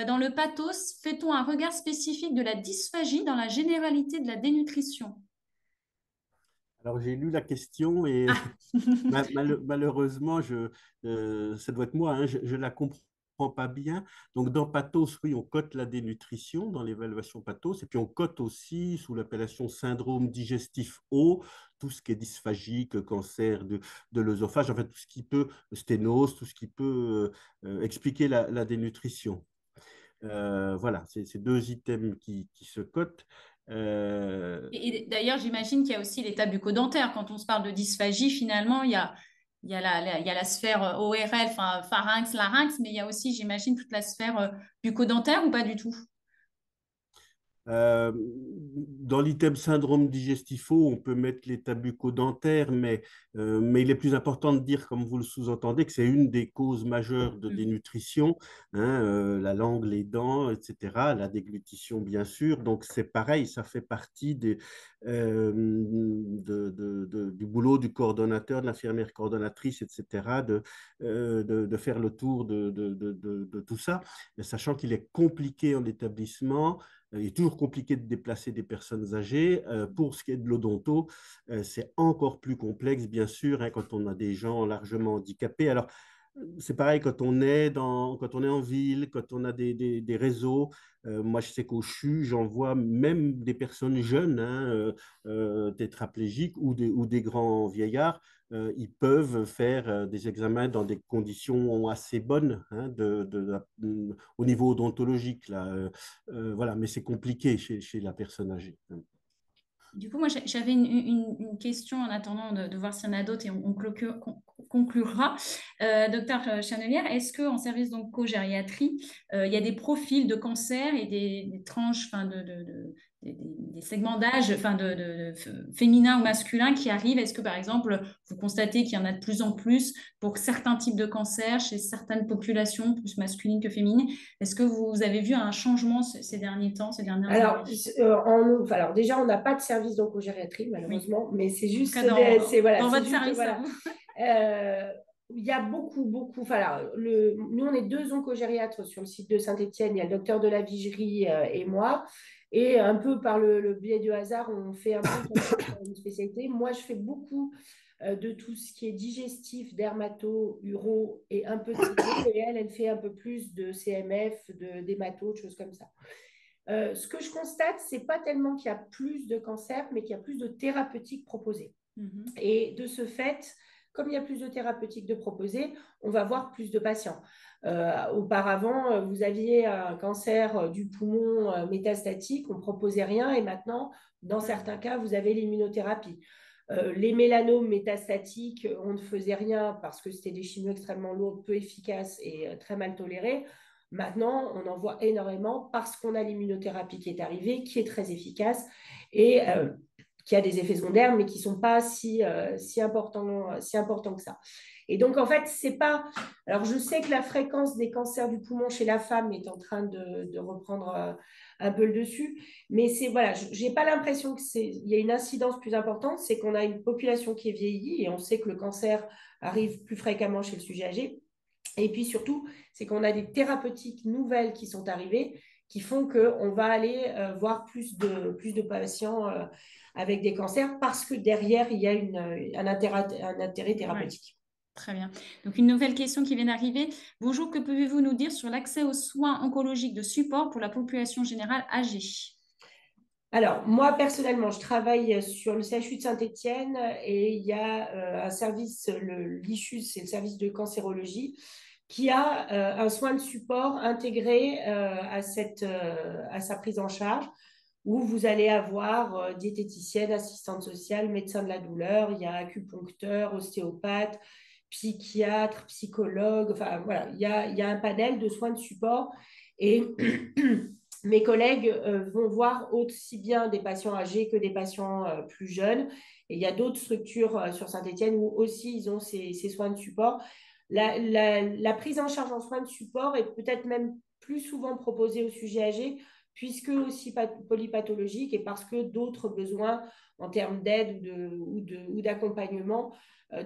[SPEAKER 1] Dans le pathos, fait-on un regard spécifique de la dysphagie dans la généralité de la dénutrition?
[SPEAKER 3] Alors, j'ai lu la question et
[SPEAKER 1] Ah,
[SPEAKER 3] malheureusement, ça doit être moi, hein, je la comprends pas bien. Donc, dans Pathos, oui, on cote la dénutrition dans l'évaluation Pathos, et puis on cote aussi sous l'appellation syndrome digestif haut, tout ce qui est dysphagique, cancer de l'œsophage, en fait, tout ce qui peut, sténose, tout ce qui peut expliquer la dénutrition. Voilà, c'est ces deux items qui se cotent. Euh,
[SPEAKER 1] et d'ailleurs, j'imagine qu'il y a aussi l'état bucco-dentaire. Quand on se parle de dysphagie, finalement, il y a la sphère ORL, enfin pharynx, larynx, mais il y a aussi, j'imagine, toute la sphère bucco-dentaire ou pas du tout?
[SPEAKER 3] Dans l'item syndrome digestifo, on peut mettre l'état bucco-dentaire, mais il est plus important de dire, comme vous le sous-entendez, que c'est une des causes majeures de
[SPEAKER 1] Mm.
[SPEAKER 3] dénutrition, hein, la langue, les dents, etc., la déglutition, bien sûr. Donc, c'est pareil, ça fait partie du boulot du coordonnateur, de l'infirmière coordonnatrice, etc., de faire le tour de tout ça, sachant qu'il est compliqué en établissement. Il est toujours compliqué de déplacer des personnes âgées. Pour ce qui est de l'odonto, c'est encore plus complexe, bien sûr, hein, quand on a des gens largement handicapés. Alors, c'est pareil quand quand on est en ville, quand on a des réseaux. Moi, je sais qu'au CHU, j'en vois même des personnes jeunes, hein, tétraplégiques ou des grands vieillards. Ils peuvent faire des examens dans des conditions assez bonnes, hein, au niveau odontologique. Là, voilà, mais c'est compliqué chez la personne âgée.
[SPEAKER 1] Du coup, moi, j'avais une question en attendant de voir s'il y en a d'autres et on conclura. Docteur Chanelière, est-ce qu'en service d'oncogériatrie, il y a des profils de cancer et des tranches, enfin, des segments d'âge, enfin, féminin ou masculin qui arrivent? Est-ce que, par exemple, vous constatez qu'il y en a de plus en plus pour certains types de cancers chez certaines populations, plus masculines que féminines? Est-ce que vous avez vu un changement ces derniers temps, ces dernières années?
[SPEAKER 2] Alors déjà, on n'a pas de service d'oncogériatrie,
[SPEAKER 1] Oui.
[SPEAKER 2] malheureusement, mais c'est juste
[SPEAKER 1] Voilà, dans
[SPEAKER 2] c'est
[SPEAKER 1] votre
[SPEAKER 2] juste,
[SPEAKER 1] service,
[SPEAKER 2] voilà. Il y a beaucoup. Enfin, nous, on est 2 oncogériatres sur le site de Saint-Étienne. Il y a le docteur de la Vigerie et moi. Et un peu par le biais du hasard, on fait un peu une spécialité. Moi, je fais beaucoup de tout ce qui est digestif, dermato, uro et un peu de cyto. Et elle fait un peu plus de CMF, d'hémato, de choses comme ça. Ce que je constate, c'est pas tellement qu'il y a plus de cancers, mais qu'il y a plus de thérapeutiques proposées. Et de ce fait, comme il y a plus de thérapeutiques de proposées, on va voir plus de patients. Auparavant, vous aviez un cancer du poumon métastatique, on ne proposait rien, et maintenant, dans certains cas, vous avez l'immunothérapie. Les mélanomes métastatiques, on ne faisait rien parce que c'était des chimios extrêmement lourdes, peu efficaces et très mal tolérées. Maintenant, on en voit énormément parce qu'on a l'immunothérapie qui est arrivée, qui est très efficace et qui a des effets secondaires, mais qui ne sont pas si importants que ça. Et donc, en fait, c'est pas... Alors, je sais que la fréquence des cancers du poumon chez la femme est en train de reprendre un peu le dessus, mais voilà, je n'ai pas l'impression qu'il y a une incidence plus importante, c'est qu'on a une population qui est vieillie et on sait que le cancer arrive plus fréquemment chez le sujet âgé. Et puis surtout, c'est qu'on a des thérapeutiques nouvelles qui sont arrivées qui font qu'on va aller voir plus de patients avec des cancers parce que derrière, il y a un intérêt thérapeutique.
[SPEAKER 1] Ouais. Très bien. Donc, une nouvelle question qui vient d'arriver. Bonjour, que pouvez-vous nous dire sur l'accès aux soins oncologiques de support pour la population générale âgée?
[SPEAKER 2] Alors, moi, personnellement, je travaille sur le CHU de Saint-Étienne et il y a un service, l'ICHUS, c'est le service de cancérologie, qui a un soin de support intégré à sa prise en charge, où vous allez avoir diététicienne, assistante sociale, médecin de la douleur, il y a acupuncteur, ostéopathe, psychiatre, psychologue, enfin voilà, il y a un panel de soins de support et mes collègues vont voir aussi bien des patients âgés que des patients plus jeunes. Et il y a d'autres structures sur Saint-Étienne où aussi ils ont ces soins de support. La prise en charge en soins de support est peut-être même plus souvent proposée aux sujets âgés, puisque aussi polypathologique et parce que d'autres besoins en termes d'aide ou d'accompagnement.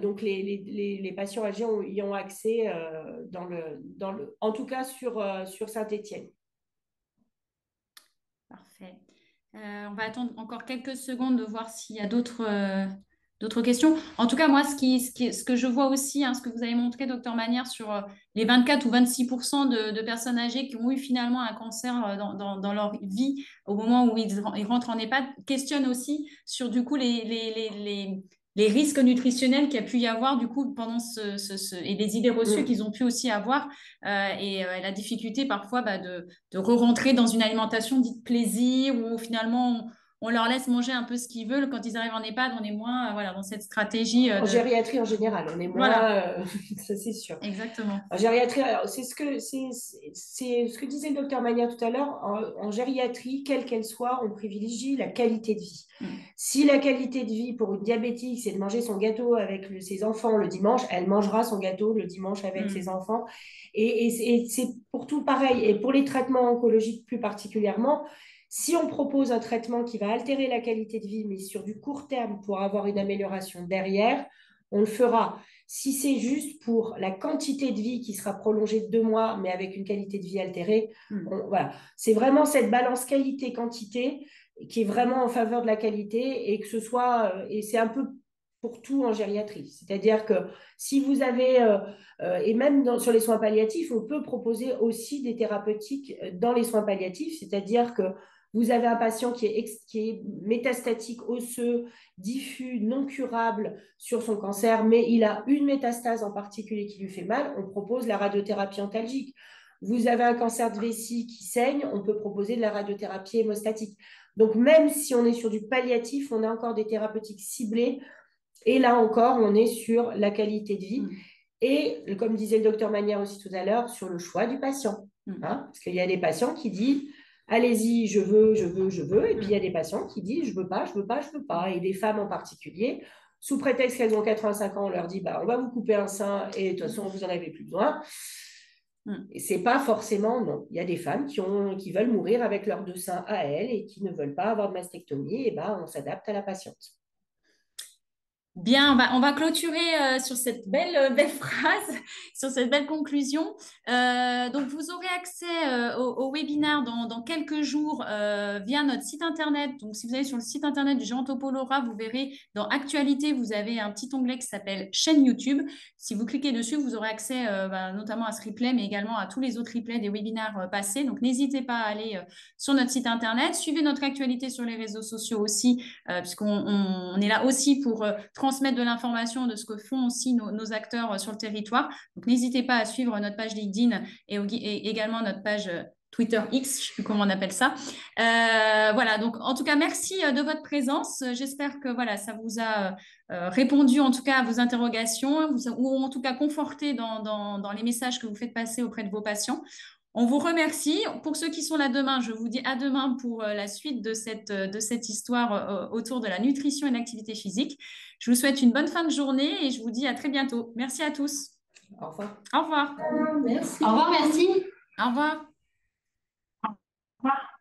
[SPEAKER 2] Donc, les patients âgés y ont accès, en tout cas sur Saint-Étienne.
[SPEAKER 1] Parfait. On va attendre encore quelques secondes de voir s'il y a d'autres questions. En tout cas, moi, ce que je vois aussi, hein, ce que vous avez montré, docteur Manière, sur les 24 ou 26% de personnes âgées qui ont eu finalement un cancer dans leur vie au moment où ils rentrent en EHPAD, questionne aussi sur du coup les risques nutritionnels qu'il y a pu y avoir du coup pendant et les idées reçues qu'ils ont pu aussi avoir et la difficulté parfois de re-rentrer dans une alimentation dite plaisir où finalement on leur laisse manger un peu ce qu'ils veulent. Quand ils arrivent en EHPAD, on est moins voilà, dans cette stratégie.
[SPEAKER 2] En gériatrie en général, on est moins,
[SPEAKER 1] voilà.
[SPEAKER 2] Ça c'est sûr.
[SPEAKER 1] Exactement.
[SPEAKER 2] En gériatrie, c'est ce que disait le docteur Mania tout à l'heure. En gériatrie, quelle qu'elle soit, on privilégie la qualité de vie. Si la qualité de vie pour une diabétique, c'est de manger son gâteau avec ses enfants le dimanche, elle mangera son gâteau le dimanche avec ses enfants. Et c'est pour tout pareil. Et pour les traitements oncologiques plus particulièrement, Si on propose un traitement qui va altérer la qualité de vie, mais sur du court terme pour avoir une amélioration derrière, on le fera. Si c'est juste pour la quantité de vie qui sera prolongée de 2 mois, mais avec une qualité de vie altérée, voilà. C'est vraiment cette balance qualité-quantité qui est vraiment en faveur de la qualité et que ce soit, et c'est un peu pour tout en gériatrie. C'est-à-dire que si vous avez, et même sur les soins palliatifs, on peut proposer aussi des thérapeutiques dans les soins palliatifs, c'est-à-dire que vous avez un patient qui est métastatique osseux, diffus, non curable sur son cancer, mais il a une métastase en particulier qui lui fait mal, on propose la radiothérapie antalgique. Vous avez un cancer de vessie qui saigne, on peut proposer de la radiothérapie hémostatique. Donc, même si on est sur du palliatif, on a encore des thérapeutiques ciblées. Et là encore, on est sur la qualité de vie. Et, comme disait le docteur Manière aussi tout à l'heure, sur le choix du patient. Parce qu'il y a des patients qui disent allez-y, je veux. Et puis, il y a des patients qui disent je veux pas. Et des femmes en particulier, sous prétexte qu'elles ont 85 ans, on leur dit on va vous couper un sein et de toute façon, vous n'en avez plus besoin. Et c'est pas forcément, non. Il y a des femmes qui veulent mourir avec leurs 2 seins à elles et qui ne veulent pas avoir de mastectomie. Et on s'adapte à la patiente.
[SPEAKER 1] Bien, on va clôturer sur cette belle phrase, sur cette belle conclusion. Donc, vous aurez accès au webinaire dans quelques jours via notre site internet. Donc, si vous allez sur le site internet du Gérontopole-Aura, vous verrez dans Actualité, vous avez un petit onglet qui s'appelle Chaîne YouTube. Si vous cliquez dessus, vous aurez accès notamment à ce replay, mais également à tous les autres replays des webinaires passés. Donc, n'hésitez pas à aller sur notre site internet. Suivez notre actualité sur les réseaux sociaux aussi, puisqu'on est là aussi pour transmettre de l'information de ce que font aussi nos acteurs sur le territoire. Donc, n'hésitez pas à suivre notre page LinkedIn et également notre page Twitter X, je ne sais plus comment on appelle ça. Voilà, donc en tout cas, merci de votre présence. J'espère que voilà, ça vous a répondu en tout cas à vos interrogations ou en tout cas conforté dans les messages que vous faites passer auprès de vos patients. On vous remercie. Pour ceux qui sont là demain, je vous dis à demain pour la suite de cette histoire autour de la nutrition et de l'activité physique. Je vous souhaite une bonne fin de journée et je vous dis à très bientôt. Merci à tous.
[SPEAKER 2] Au revoir.
[SPEAKER 1] Au revoir.
[SPEAKER 2] Merci.
[SPEAKER 1] Au revoir, merci. Au revoir.
[SPEAKER 4] Au revoir.